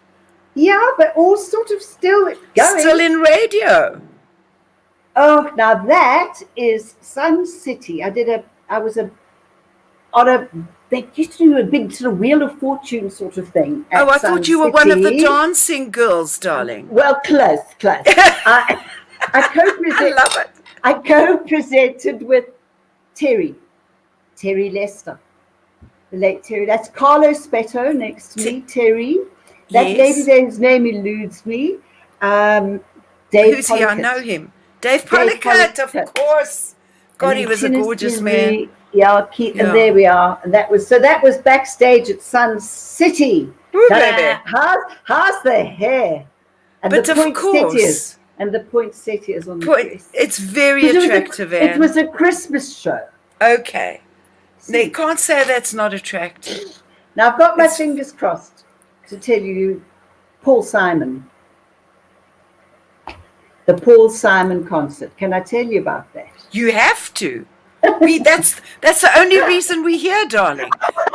Yeah, but all sort of still going. Still in radio. Oh, now that is Sun City. They used to do a big sort of Wheel of Fortune sort of thing. I thought you were one of the dancing girls, darling. Well, close. I love it. I co-presented with Terry Lester, the late Terry. That's Carlos Spetto next to me, Terry. That lady's name eludes me. Dave Who's he? I know him. Dave Pollicut, of course. God, he was a gorgeous man. Yeah, and there we are. And that was backstage at Sun City. Ooh, baby. How's the hair? And but the poinsettias. And the poinsettias on the dress. It's very attractive, Anne. It was a Christmas show. Okay. They can't say that's not attractive. Now, I've got my fingers crossed to tell you Paul Simon. The Paul Simon concert. Can I tell you about that? You have to. That's the only reason we're here, darling.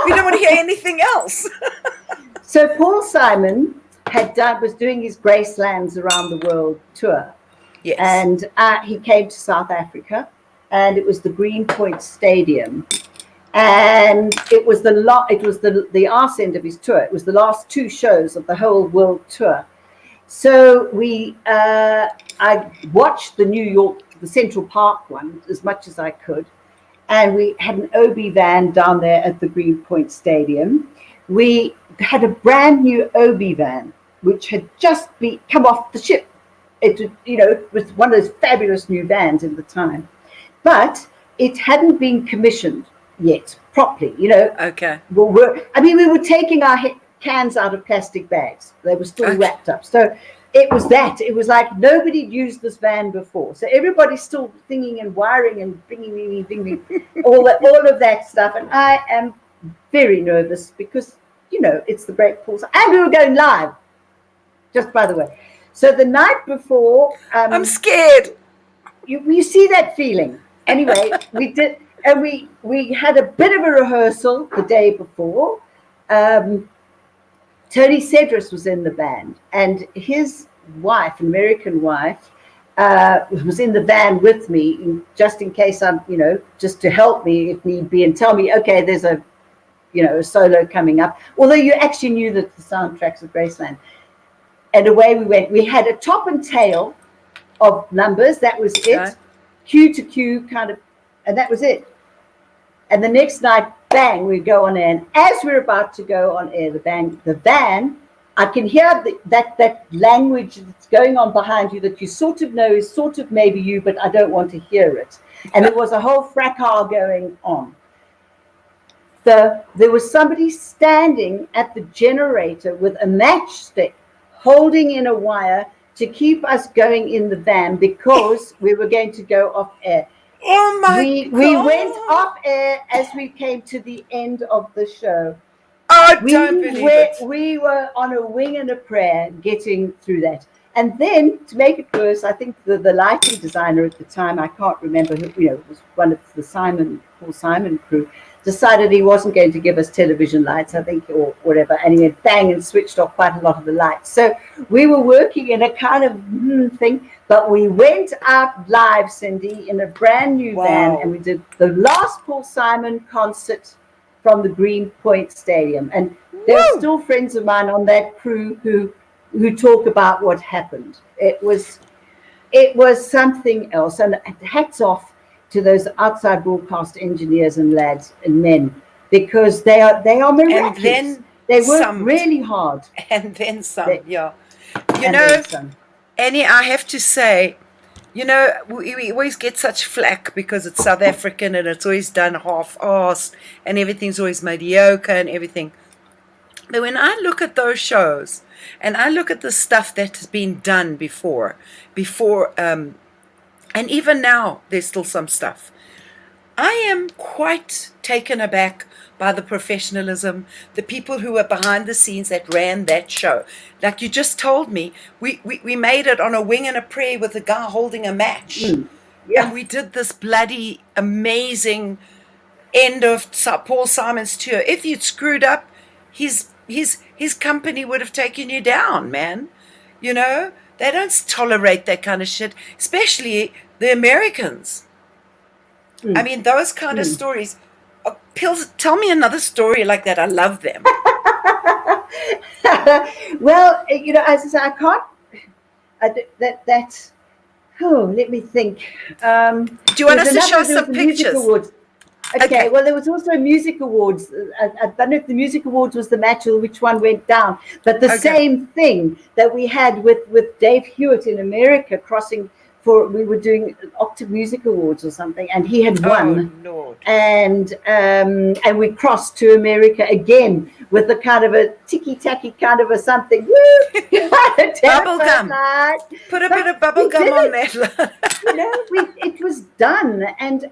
We don't want to hear anything else. So Paul Simon was doing his Gracelands around the world tour. Yes. And he came to South Africa, and it was the Greenpoint Stadium. And it was the arse end of his tour. It was the last two shows of the whole world tour. So I watched the Central Park one as much as I could. And we had an OB van down there at the Greenpoint Stadium. We had a brand new OB van, which had just come off the ship. It was one of those fabulous new vans in the time. But it hadn't been commissioned yet properly, you know. Okay. We were taking our cans out of plastic bags. They were still wrapped up. So it was like nobody used this van before. So everybody's still thinking and wiring and thinking, all of that stuff. And I am very nervous because, you know, it's the break pause. And we were going live, just by the way. So the night before... I'm scared. You see that feeling. Anyway, we did... And we had a bit of a rehearsal the day before. Tony Cedrus was in the band, and his wife, an American wife, was in the van with me, just in case I'm, you know, just to help me if need be, and tell me, okay, there's a, you know, a solo coming up. Although you actually knew that the soundtracks of Graceland. And away we went. We had a top and tail of numbers. That was it. Cue to cue, kind of, and that was it. And the next night, bang, we go on air. And as we're about to go on air, the van, I can hear that language that's going on behind you that you sort of know is sort of maybe you, but I don't want to hear it. And there was a whole fracas going on. There was somebody standing at the generator with a matchstick, holding in a wire to keep us going in the van because we were going to go off air. Oh my God. We went off air as we came to the end of the show. I don't believe it. We were on a wing and a prayer getting through that. And then, to make it worse, I think the lighting designer at the time, I can't remember who, you know, it was one of the Paul Simon crew, decided he wasn't going to give us television lights, I think, or whatever. And he went bang and switched off quite a lot of the lights. So we were working in a kind of thing, but we went out live, Cindy, in a brand new van, and we did the last Paul Simon concert from the Greenpoint Stadium. And there are still friends of mine on that crew who talk about what happened. It was something else. And hats off to those outside broadcast engineers and lads and men, because they are miraculous. And then they work really hard. And then some, yeah. You know, Annie, I have to say, you know, we always get such flack because it's South African and it's always done half-assed and everything's always mediocre and everything. But when I look at those shows and I look at the stuff that has been done before, and even now, there's still some stuff. I am quite taken aback by the professionalism, the people who were behind the scenes that ran that show. Like you just told me, we made it on a wing and a prayer with a guy holding a match. Yeah. And we did this bloody amazing end of Paul Simon's tour. If you'd screwed up, his company would have taken you down, man. You know? They don't tolerate that kind of shit, especially the Americans. I mean, those kind of stories. Pills, tell me another story like that. I love them. Well, you know, as I say, I can't. That's. Oh, let me think. Do you want us to show some pictures? Okay, well, there was also a music awards. I don't know if the music awards was the match or which one went down, but the same thing that we had with Dave Hewitt in America we were doing Octave Music Awards or something, and he had won. Oh, Lord. And we crossed to America again with a kind of a ticky-tacky kind of a something. Woo! Bubble gum. Put a bit of bubble gum on that. You know, it was done, and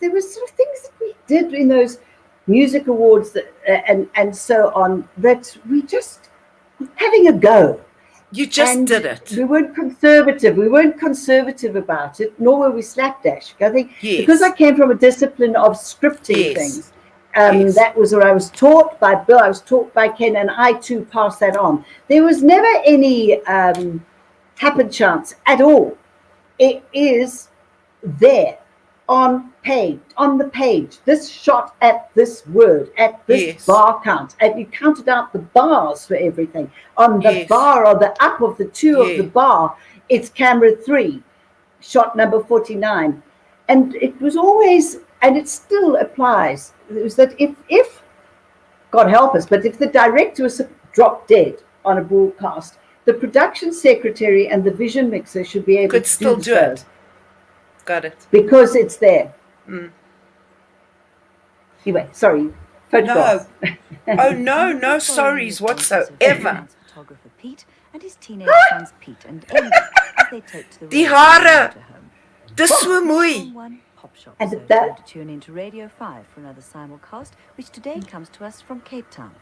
there were sort of things that we did in those music awards that and so on that we just having a go. You just did it. We weren't conservative about it, nor were we slapdash. I think because I came from a discipline of scripting things. That was what I was taught by Bill. I was taught by Ken, and I too passed that on. There was never any happen chance at all. It is there on the page. This shot at this word, at this bar count, and you counted out the bars for everything. On the bar or the up of the two of the bar, it's camera 3, shot number 49. And it was always, and it still applies, it was that if God help us, but if the director was dropped dead on a broadcast, the production secretary and the vision mixer should be able to still do it. Got it. Because it's there. Anyway, sorry, No. photographs. Oh, no sorries whatsoever. Photographer Pete and his teenage sons Pete and Andy as they tote the Die road hare. to home. Dis so mooi. From one pop shop, And so that- time to tune into Radio 5 for another simulcast, which today comes to us from Cape Town.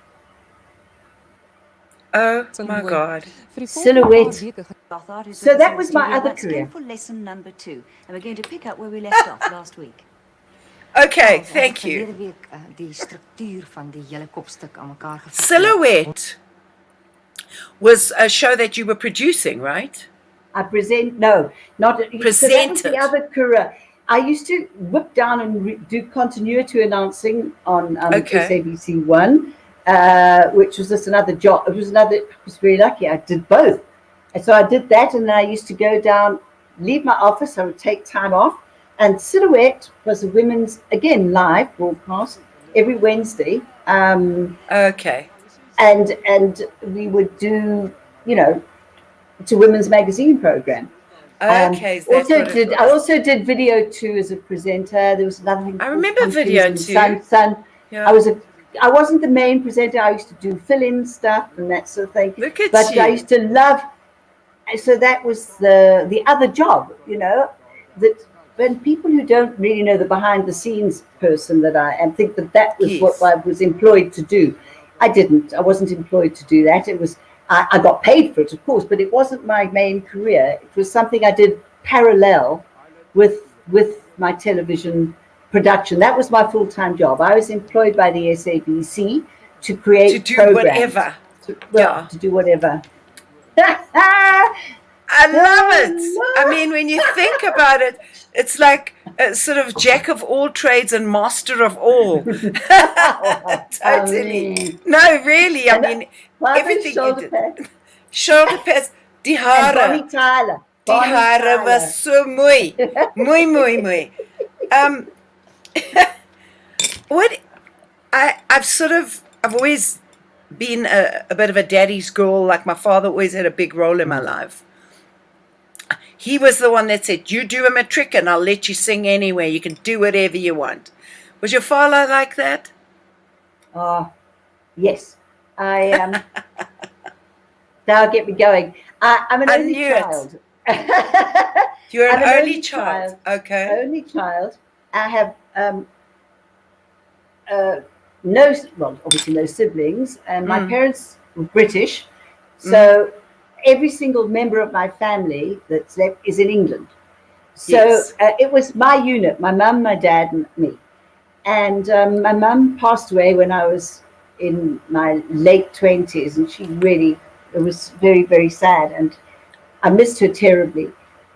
Oh my God. Silhouette. So that was my other once career. again for lesson number 2, and we're going to pick up where we left off last week. Okay, thank you. Verlede week die struktuur van die hele kopstuk aan mekaar gevat. Silhouette was a show that you were producing, right? I present, no, not so that was Presented. the other career. I used to whip down and do continuity announcing on Okay. SABC One, which was just another job. I was very lucky. I did both. And so I did that, and then I used to go down, leave my office, I would take time off. And Silhouette was a women's, again, live broadcast every Wednesday. Okay. And we would do, it's a women's magazine program. Okay. Is that what it was? I also did video too as a presenter. There was another thing. I called remember Countries video and too. Sun. Yeah. I wasn't the main presenter. I used to do fill-in stuff and that sort of thing. Look at But you. I used to love. So that was the other job, that when people who don't really know the behind-the-scenes person that I am think that was Yes. what I was employed to do. I didn't. I wasn't employed to do that. It was. I got paid for it, of course, but it wasn't my main career. It was something I did parallel with my television production. That was my full-time job. I was employed by the SABC to create To do programs. whatever. Yeah. To do whatever. I love it. I mean, when you think about it, it's like a sort of jack of all trades and master of all. Totally. No, really. I mean, everything you did. Shoulder pads. Die And Bonnie hare. Tyler. Die Bonnie hare Tyler. was so mooi. Mooi. What I've always been a bit of a daddy's girl. Like my father always had a big role in my life. He was the one that said, you do a matric and I'll let you sing anywhere. You can do whatever you want. Was your father like that? Yes. I am. Now get me going. I'm an I only knew it. child. You're I'm an only child. Okay. Only child. I have obviously no siblings, and my parents were British, so every single member of my family that's left is in England. So Yes. it was my unit, my mum, my dad, and me. And my mum passed away when I was in my late 20s, and it was very, very sad, and I missed her terribly.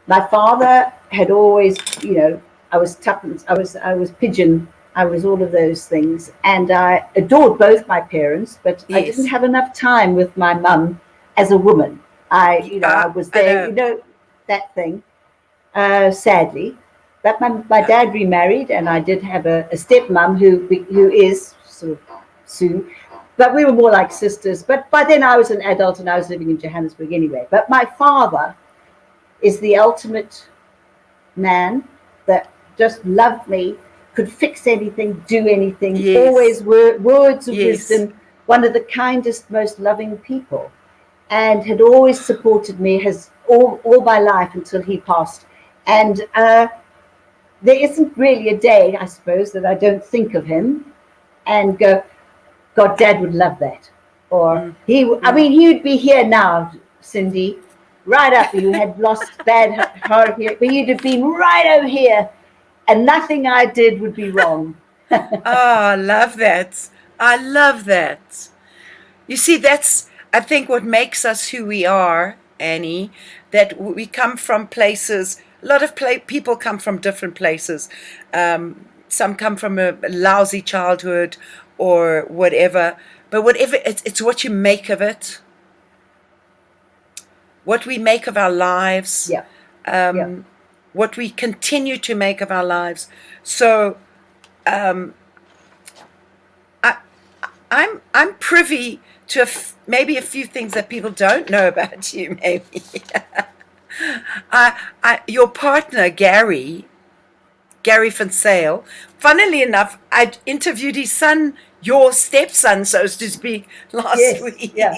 My father had always, I was tuppence, I was pigeon, I was all of those things, and I adored both my parents, but I Yes. didn't have enough time with my mum as a woman. I was there, that thing, sadly. But my dad remarried, and I did have a stepmom who is sort of soon. But we were more like sisters. But by then I was an adult and I was living in Johannesburg anyway. But my father is the ultimate man that just loved me, could fix anything, do anything, Yes. always words of Yes. wisdom, one of the kindest, most loving people, and had always supported me all my life until he passed. And there isn't really a day, I suppose, that I don't think of him and go, God, Dad would love that. Or he would be here now, Cindy, right up. You had lost bad heart here, but you'd have been right over here, and nothing I did would be wrong. I love that. I love that. You see, that's, I think, what makes us who we are, Annie, that we come from places. A lot of people come from different places. Some come from a lousy childhood or whatever. But whatever, it's what you make of it. What we make of our lives. Yeah. What we continue to make of our lives. So I'm privy to maybe a few things that people don't know about you, maybe. Your partner, Gary, Gary Finsale. Funnily enough, I interviewed his son, your stepson, so to speak, last week. Yeah.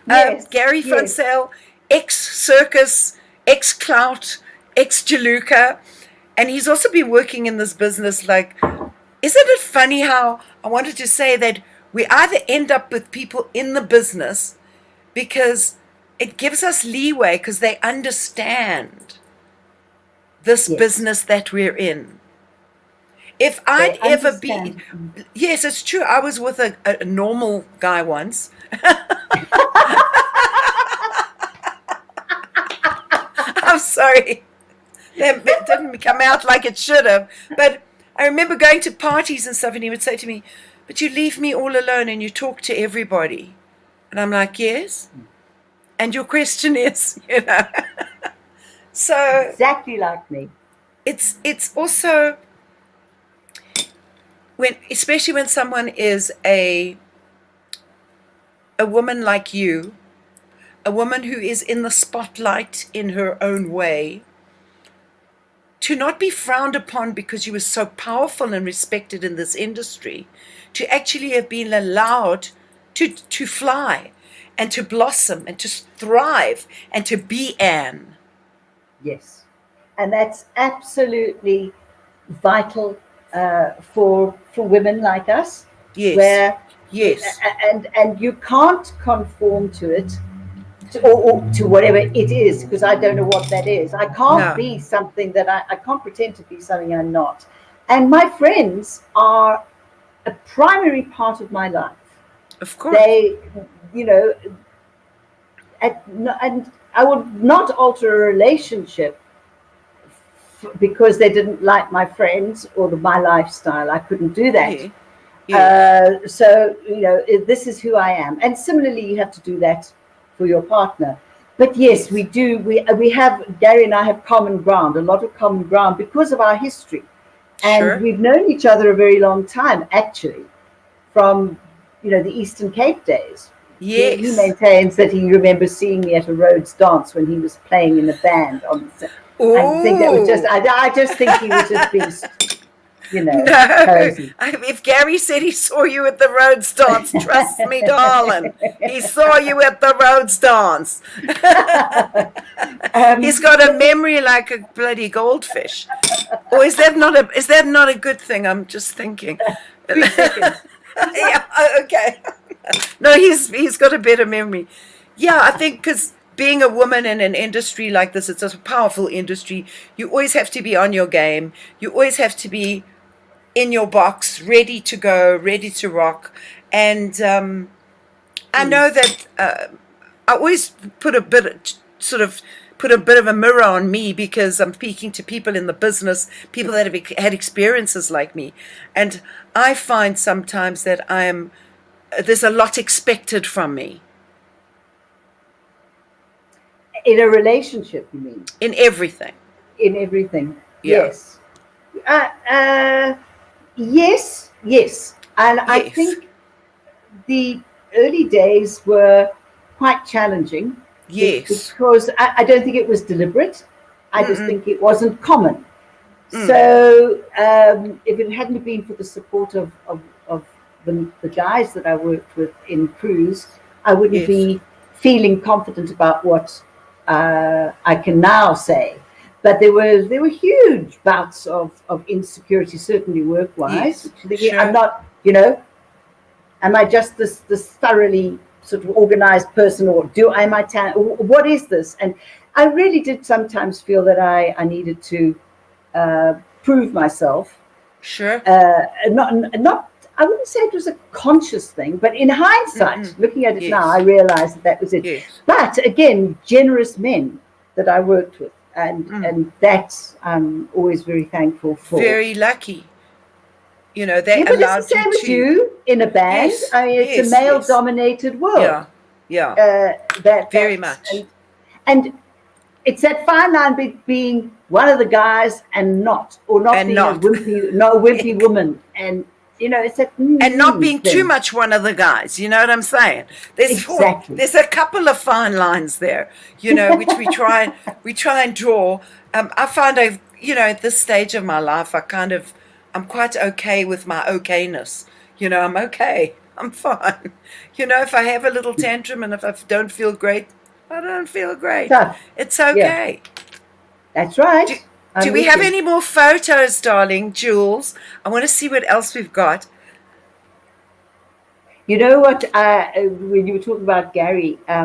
Yes, Gary yes. Finsale, ex-circus, ex-clout, ex-Jaluka, and he's also been working in this business. Like, isn't it funny how I wanted to say that we either end up with people in the business because it gives us leeway because they understand this business that we're in. If I'd ever be, yes, it's true. I was with a normal guy once. I'm sorry. That didn't come out like it should have. But I remember going to parties and stuff, and he would say to me, "But you leave me all alone and you talk to everybody." And I'm like, "Yes." And your question is, So exactly like me. It's also especially when someone is a woman like you, a woman who is in the spotlight in her own way, to not be frowned upon because you were so powerful and respected in this industry, to actually have been allowed to fly and to blossom and to thrive and to be Anne. Yes. And that's absolutely vital for women like us. Yes. Where yes. And you can't conform to it, or to whatever it is, because I don't know what that is. I can't be something that I can't pretend to be something I'm not. And my friends are a primary part of my life. Of course. They, and I would not alter a relationship because they didn't like my friends or my lifestyle. I couldn't do that. So, this is who I am. And similarly, you have to do that for your partner. But yes, we do. We have, Gary and I have common ground, a lot of common ground because of our history. And we've known each other a very long time, actually, from, the Eastern Cape days. Yes. He maintains that he remembers seeing me at a Rhodes dance when he was playing in a band. I think that was I just think he was just being, cozy. If Gary said he saw you at the Rhodes dance, trust me, darling, he saw you at the Rhodes dance. He's got a memory like a bloody goldfish. Or is that not a good thing? I'm just thinking. 3 seconds. Yeah, okay. No, he's got a better memory. Yeah, I think because being a woman in an industry like this, it's a powerful industry. You always have to be on your game. You always have to be in your box, ready to go, ready to rock. And I know that I always put a bit of a mirror on me because I'm speaking to people in the business, people that have had experiences like me. And I find sometimes that there's a lot expected from me. In a relationship, you mean? In everything. In everything, yeah. Yes. Yes. And yes. I think the early days were quite challenging. Yes. Because I don't think it was deliberate. I just think it wasn't common. So if it hadn't been for the support of the guys that I worked with in Cruise, I wouldn't be feeling confident about what I can now say. But there were huge bouts of insecurity, certainly work-wise. Yes. I'm not, am I just this thoroughly sort of organized person, or what is this? And I really did sometimes feel that I needed to prove myself. Sure. Not. I wouldn't say it was a conscious thing, but in hindsight, looking at it now, I realized that was it. Yes. But again, generous men that I worked with, and that's I'm always very thankful for. Very lucky. They allowed it's the same as you in a band. Yes. I mean, it's a male-dominated world. Yeah. Very much. And it's that fine line being one of the guys and not being a wimpy woman, and it's that and not being too much one of the guys. You know what I'm saying? There's a couple of fine lines there, which we try and draw. I find at this stage of my life, I'm quite okay with my okayness. I'm okay. I'm fine. If I have a little tantrum and if I don't feel great, I don't feel great. Tough. It's Yeah. okay. That's right. Do we have any more photos, darling Jules? I want to see what else we've got. You know what? When you were talking about Gary, I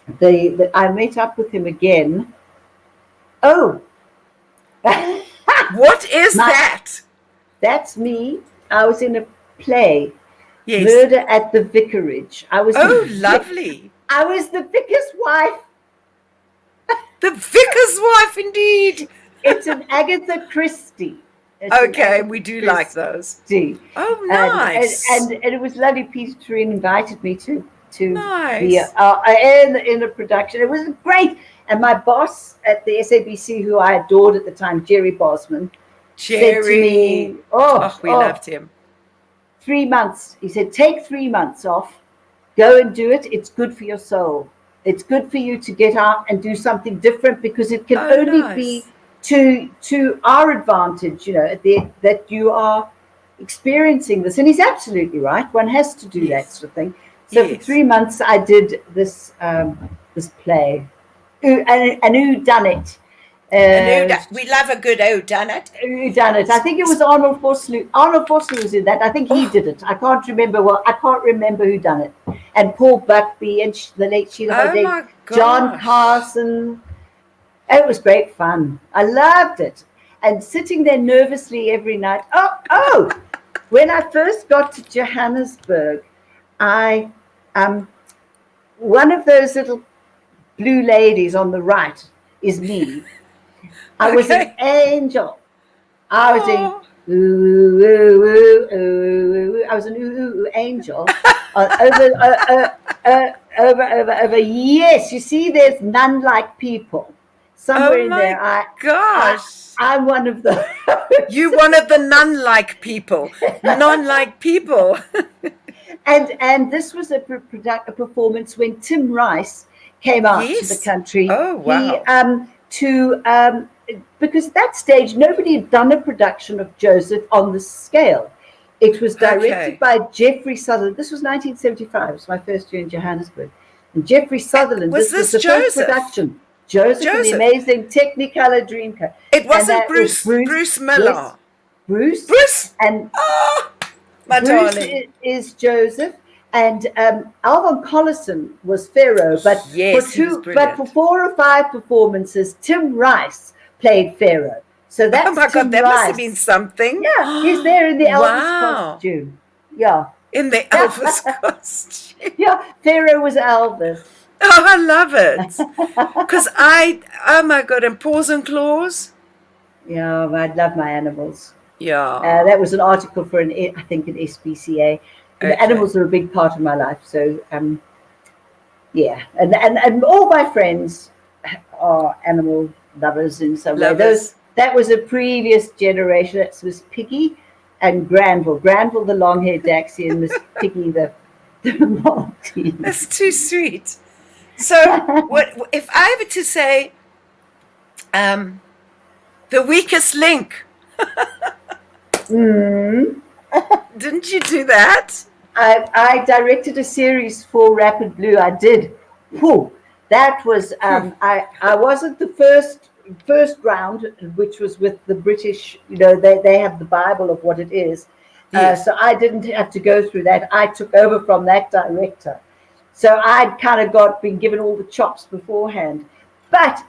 met up with him again. Oh, What is that? That's me. I was in a play, Yes. Murder at the Vicarage. Oh, lovely. I was the vicar's wife. The vicar's wife, indeed. It's an Agatha Christie. Okay, we do like those. Oh, nice. And it was lovely. Peter Turin invited me to Nice. be in a production. It was great. And my boss at the SABC, who I adored at the time, Jerry Bosman, said to me, we loved him. 3 months. He said, take 3 months off. Go and do it. It's good for your soul. It's good for you to get out and do something different, because it can only be to our advantage, that you are experiencing this. And he's absolutely right. One has to do that sort of thing. So for 3 months, I did this play. And who done it? We love a good who done it. Who done it? I think it was Arnold Vosloo. Arnold Vosloo was in that. I think he did it. I can't remember. Well, I can't remember who done it. And Paul Buckby and the late Sheila Holiday, my gosh. John Carson. It was great fun. I loved it. And sitting there nervously every night. When I first got to Johannesburg, one of those little blue ladies on the right is me. I was an angel. I was a ooh, ooh, ooh, ooh, ooh. I was an ooh, ooh, angel. Over. Yes, you see, there's none like people. Somewhere in there, gosh. I'm one of those. You one of the none-like people. Non-like people. And this was a performance when Tim Rice came out to the country. Oh, wow. Because at that stage, nobody had done a production of Joseph on this scale. It was directed by Jeffrey Sutherland. This was 1975. It was my first year in Johannesburg. And Jeffrey Sutherland, was the Joseph? first production. Joseph and the Amazing Technicolor Dreamcoat. It wasn't Bruce Miller. Bruce. And my Bruce darling. is Joseph. And Alvin Collison was Pharaoh, but for 4 or 5 performances, Tim Rice played Pharaoh. So that's God, that must have been something. Yeah, he's there in the Elvis costume. Yeah. In the Elvis costume. Yeah, Pharaoh was Elvis. Oh, I love it. Because oh my God, and Paws and Claws. Yeah, I love my animals. Yeah. That was an article for I think an SPCA. The animals are a big part of my life. So, yeah. And all my friends are animal lovers in some way. That was a previous generation. It was Piggy and Granville. Granville, the long-haired Daxi, and Miss Piggy, the Maltese. That's too sweet. So, what if I were to say the weakest link? Didn't you do that? I directed a series for Rapid Blue. I did. Whew, that was I wasn't the first round, which was with the British. They have the Bible of what it is. Yes. So I didn't have to go through that. I took over from that director. So I'd kind of been given all the chops beforehand, but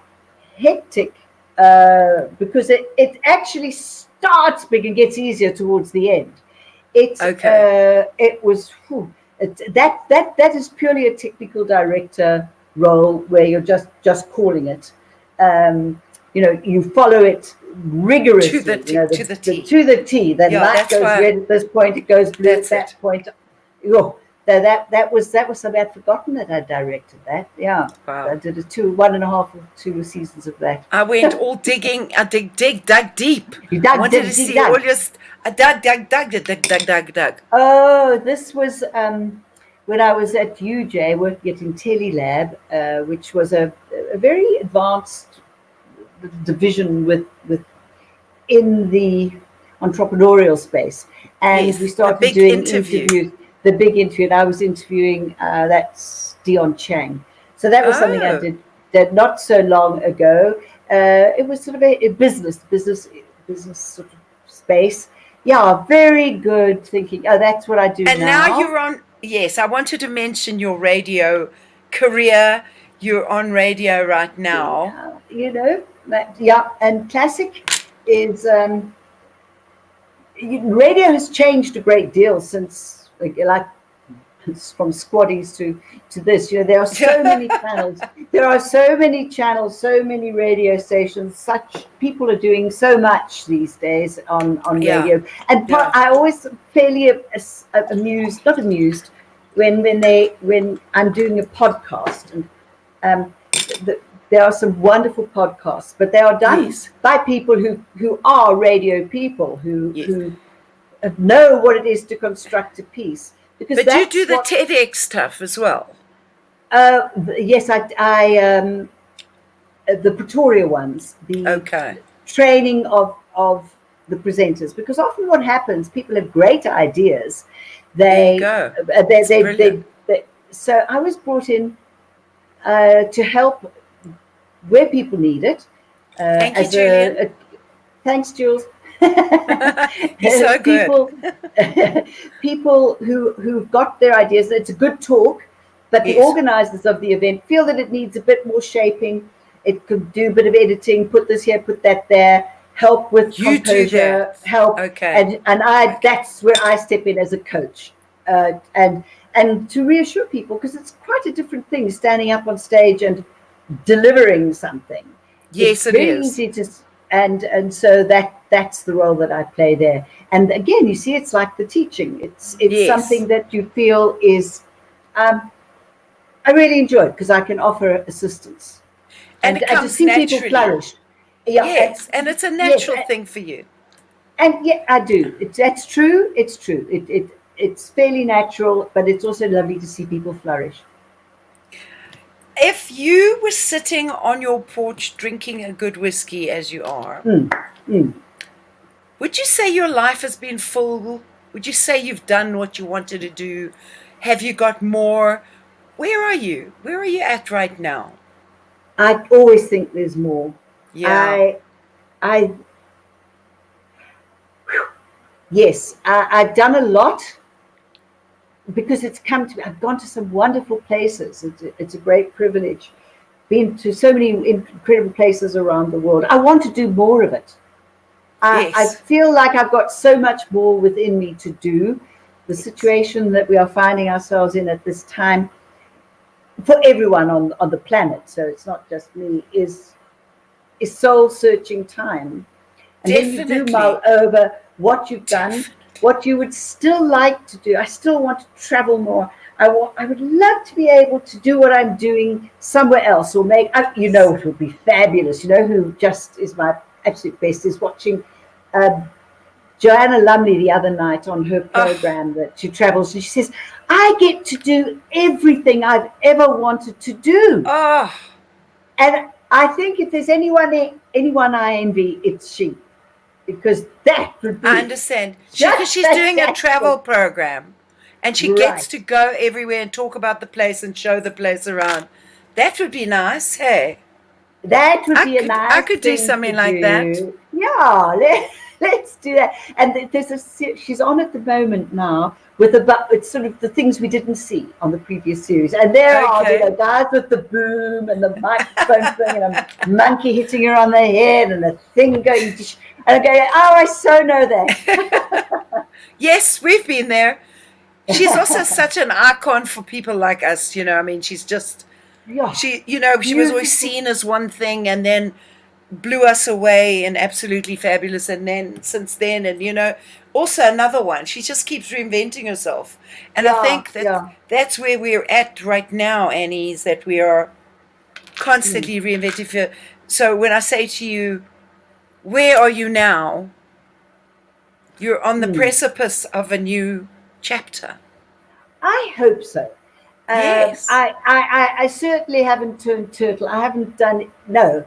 hectic because it actually starts big and gets easier towards the end. It was that is purely a technical director role where you're just calling it. You follow it rigorously to the T. To the T. Then light goes red at this point, it goes blue at that point. Oh, that was something I'd forgotten that I directed that. Yeah. Wow. I did 1.5 or 2 seasons of that. I went all digging. I dug deep. You dug, I wanted to see all your. I dug. Oh, this was when I was at UJ working at IntelliLab, which was a very advanced division with in the entrepreneurial space, and Yes, we the started big doing interview. interviews. The big interview, and I was interviewing that's Dion Chang. So that was something I Oh, did not so long ago. It was sort of a business sort of space. Yeah, very good thinking. Oh, that's what I do and now now. you're on. Yes, I wanted to mention your radio career. You're on radio right now. Yeah, yeah, and classic is radio has changed a great deal since like from squaddies to this. There are so many channels. There are so many channels, so many radio stations. Such people are doing so much these days on Yeah, radio. And yeah. I always fairly amused, not amused, when I'm doing a podcast, and um, there are some wonderful podcasts, but they are done Yes, by people who are radio people yes. who know what it is to construct a piece, because But you do that's the what. TEDx stuff as well. Yes, the Pretoria ones, the Okay. training of the presenters, because often what happens, people have great ideas. There you They, go. they, It's they, brilliant. so I was brought in to help where people need it. Thank you, As Julian. thanks, Jules. You're so good. people, people who've got their ideas. It's a good talk, but the Yes. organisers of the event feel that it needs a bit more shaping. It could do a bit of editing, put this here, put that there, help with You do composure, that. help, Okay. and that's where I step in as a coach, and to reassure people, because it's quite a different thing standing up on stage and delivering something. It's Yes, it very is. easy to, and so that's the role that I play there. And again, you see, it's like the teaching. It's Yes. something that you feel is, I really enjoy it because I can offer assistance, And it and to comes see people naturally. flourish. Yeah, Yes. And it's a yes, natural thing for you. and yeah, I do. That's true. It's true. It's fairly natural, but it's also lovely to see people flourish. If you were sitting on your porch drinking a good whiskey as you are, Mm. would you say your life has been full? Would you say you've done what you wanted to do? Have you got more? Where are you? Where are you at right now? I always think there's more. Yeah. I yes, I've done a lot because it's come to me. I've gone to some wonderful places. It's a great privilege. Been to so many incredible places around the world. I want to do more of it. I Yes. feel like I've got so much more within me to do. The situation that we are finding ourselves in at this time, for everyone on the planet, so it's not just me, is soul searching time. And then you do mull Definitely. over what you've done, Definitely. what you would still like to do. I still want to travel more. I would love to be able to do what I'm doing somewhere else, or make, it would be fabulous. Who just is my absolute best is watching Joanna Lumley the other night on her Oh, program that she travels, and she says, I get to do everything I've ever wanted to do. oh, And I think if there's anyone I envy, it's she, because that would I be understand. Because just she's doing a travel fantastic. program and she Right. gets to go everywhere and talk about the place and show the place around. That would be nice, hey? That would be a I nice could do thing to something like that. do. Yeah, let's do that. And she's on at the moment now with it's sort of the things we didn't see on the previous series. And there are Okay. guys with the boom and the microphone thing and a monkey hitting her on the head and a thing going. And I go, oh, I so know that. Yes, we've been there. She's also such an icon for people like us, I mean, she's just Yeah, she was always beautiful. seen as one thing and then blew us away and absolutely fabulous, and then since then, and also another one, she just keeps reinventing herself, and I Yeah, think that yeah. that's where we're at right now, Annie, is that we are constantly reinventing. So when I say to you, where are you now, you're on the Mm. precipice of a new chapter. I hope so. Yes. I certainly haven't turned turtle. I haven't done, no.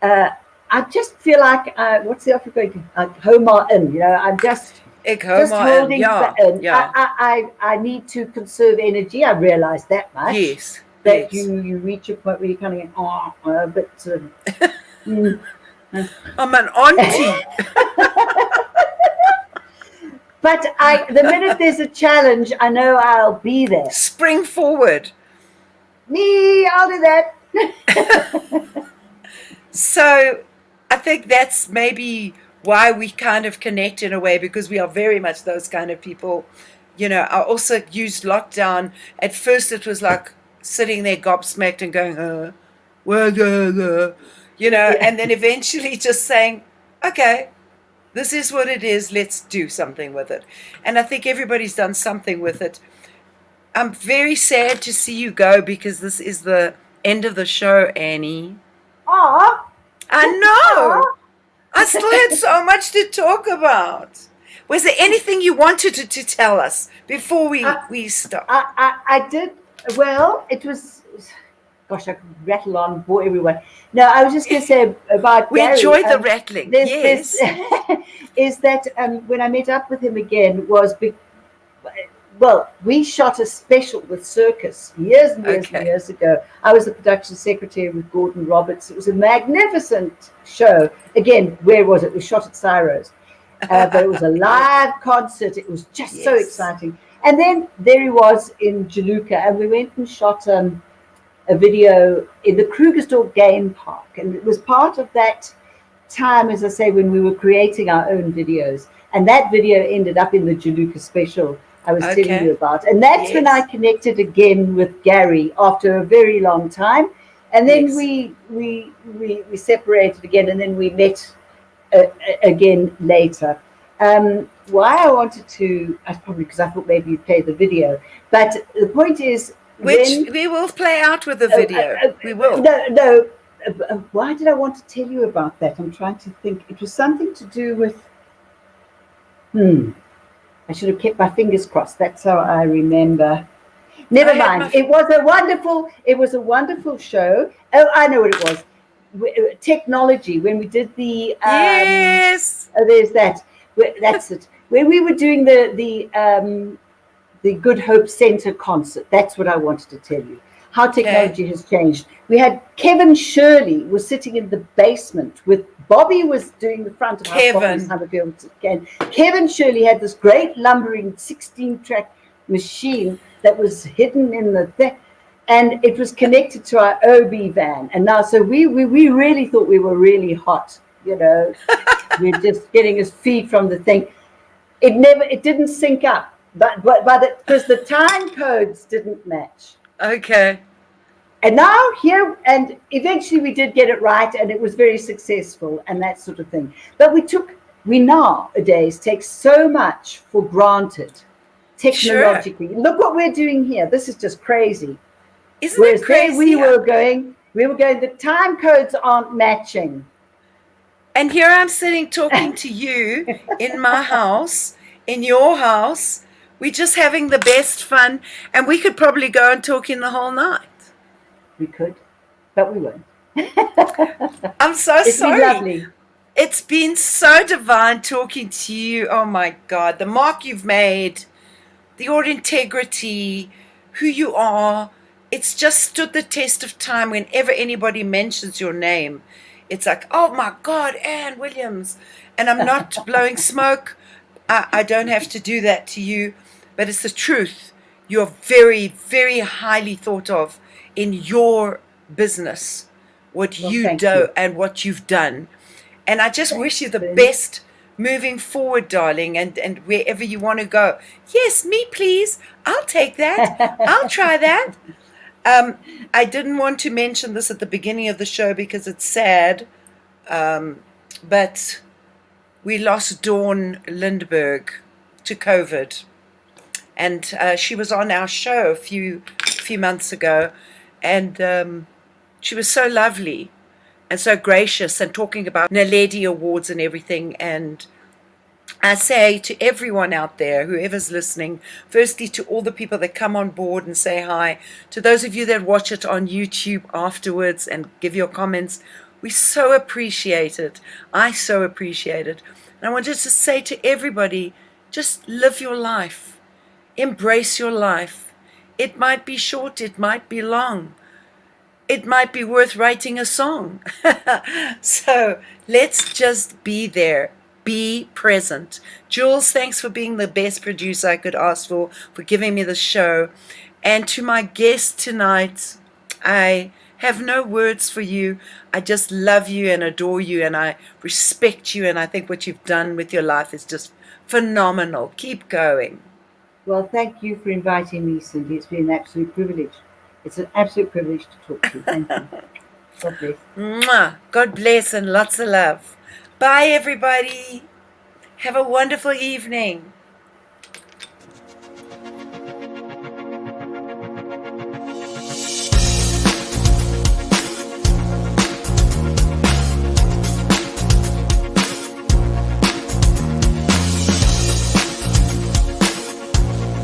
Uh, I just feel like what's the African Homer in? I'm just Ek hou maar in. holding Ja, in. ja. I need to conserve energy. I realize that much. Yes, That yes. you reach a point where you're kind of going, a bit sort of. I'm an auntie. But the minute there's a challenge, I know I'll be there. Spring forward. Me, I'll do that. So I think that's maybe why we kind of connect in a way, because we are very much those kind of people. I also used lockdown. At first it was like sitting there gobsmacked and going, and then eventually just saying, okay, this is what it is. Let's do something with it. And I think everybody's done something with it. I'm very sad to see you go, because this is the end of the show, Annie. Aw. I know. I still had so much to talk about. Was there anything you wanted to tell us before we stop? I did. Well, it was. Gosh, I could rattle on, bore everyone. No, I was just going to say about We Gary. enjoy the rattling. Yes. Is that when I met up with him again was well, we shot a special with Circus years and years and years ago. I was the production secretary with Gordon Roberts. It was a magnificent show. Again, where was it? We shot at Cyro's. But it was a live concert. It was just so exciting. And then there he was in Jaluka, and we went and shot a video in the Krugersdorp Game Park. And it was part of that time, as I say, when we were creating our own videos. And that video ended up in the Jaluka special I was telling you about. And that's when I connected again with Gary after a very long time. And then we separated again, and then we met again later. Why I wanted to, probably because I thought maybe you'd play the video. But the point is, which we will play out with the video. We will. No. Why did I want to tell you about that? I'm trying to think. It was something to do with. I should have kept my fingers crossed. That's how I remember. Never mind. It was a wonderful show. Oh, I know what it was. Technology. When we did the yes. There's that. That's it. When we were doing the Good Hope Center concert. That's what I wanted to tell you. How technology has changed. We had Kevin Shirley was sitting in the basement with Bobby was doing the front of Kevin Shirley had this great lumbering 16-track machine that was hidden in the and it was connected to our OB van. And now, so we really thought we were really hot, We're just getting his feed from the thing. It didn't sync up, but because the time codes didn't match. Okay. And now here, and eventually we did get it right, and it was very successful and that sort of thing. But we nowadays take so much for granted technologically. Sure. Look what we're doing here. This is just crazy. Isn't it crazy? We were going, the time codes aren't matching. And here I'm sitting talking to you in my house, in your house. We're just having the best fun, and we could probably go and talk in the whole night. We could, but we won't. I'm so sorry. It's been lovely. It's been so divine talking to you. Oh my God, the mark you've made, your integrity, who you are. It's just stood the test of time. Whenever anybody mentions your name, it's like, oh my God, Ann Williams. And I'm not blowing smoke. I don't have to do that to you, but it's the truth. You're very, very highly thought of in your business, what you do and what you've done. And I just wish you the best moving forward, darling, and wherever you want to go. Yes, me, please. I'll take that. I'll try that. I didn't want to mention this at the beginning of the show because it's sad, but we lost Dawn Lindberg to COVID. And she was on our show a few months ago, and she was so lovely and so gracious and talking about Naledi Awards and everything. And I say to everyone out there, whoever's listening, firstly to all the people that come on board and say hi, to those of you that watch it on YouTube afterwards and give your comments, We so appreciate it. I so appreciate it. And I wanted to say to everybody, just live your life. Embrace your life. It might be short, it might be long. It might be worth writing a song. So let's just be there. Be present. Jules, thanks for being the best producer I could ask for giving me the show. And to my guest tonight, I have no words for you. I just love you and adore you, and I respect you, and I think what you've done with your life is just phenomenal. Keep going. Well, thank you for inviting me, Cindy. It's been an absolute privilege. It's an absolute privilege to talk to you. Thank you. God bless. Mwah. God bless and lots of love. Bye, everybody. Have a wonderful evening.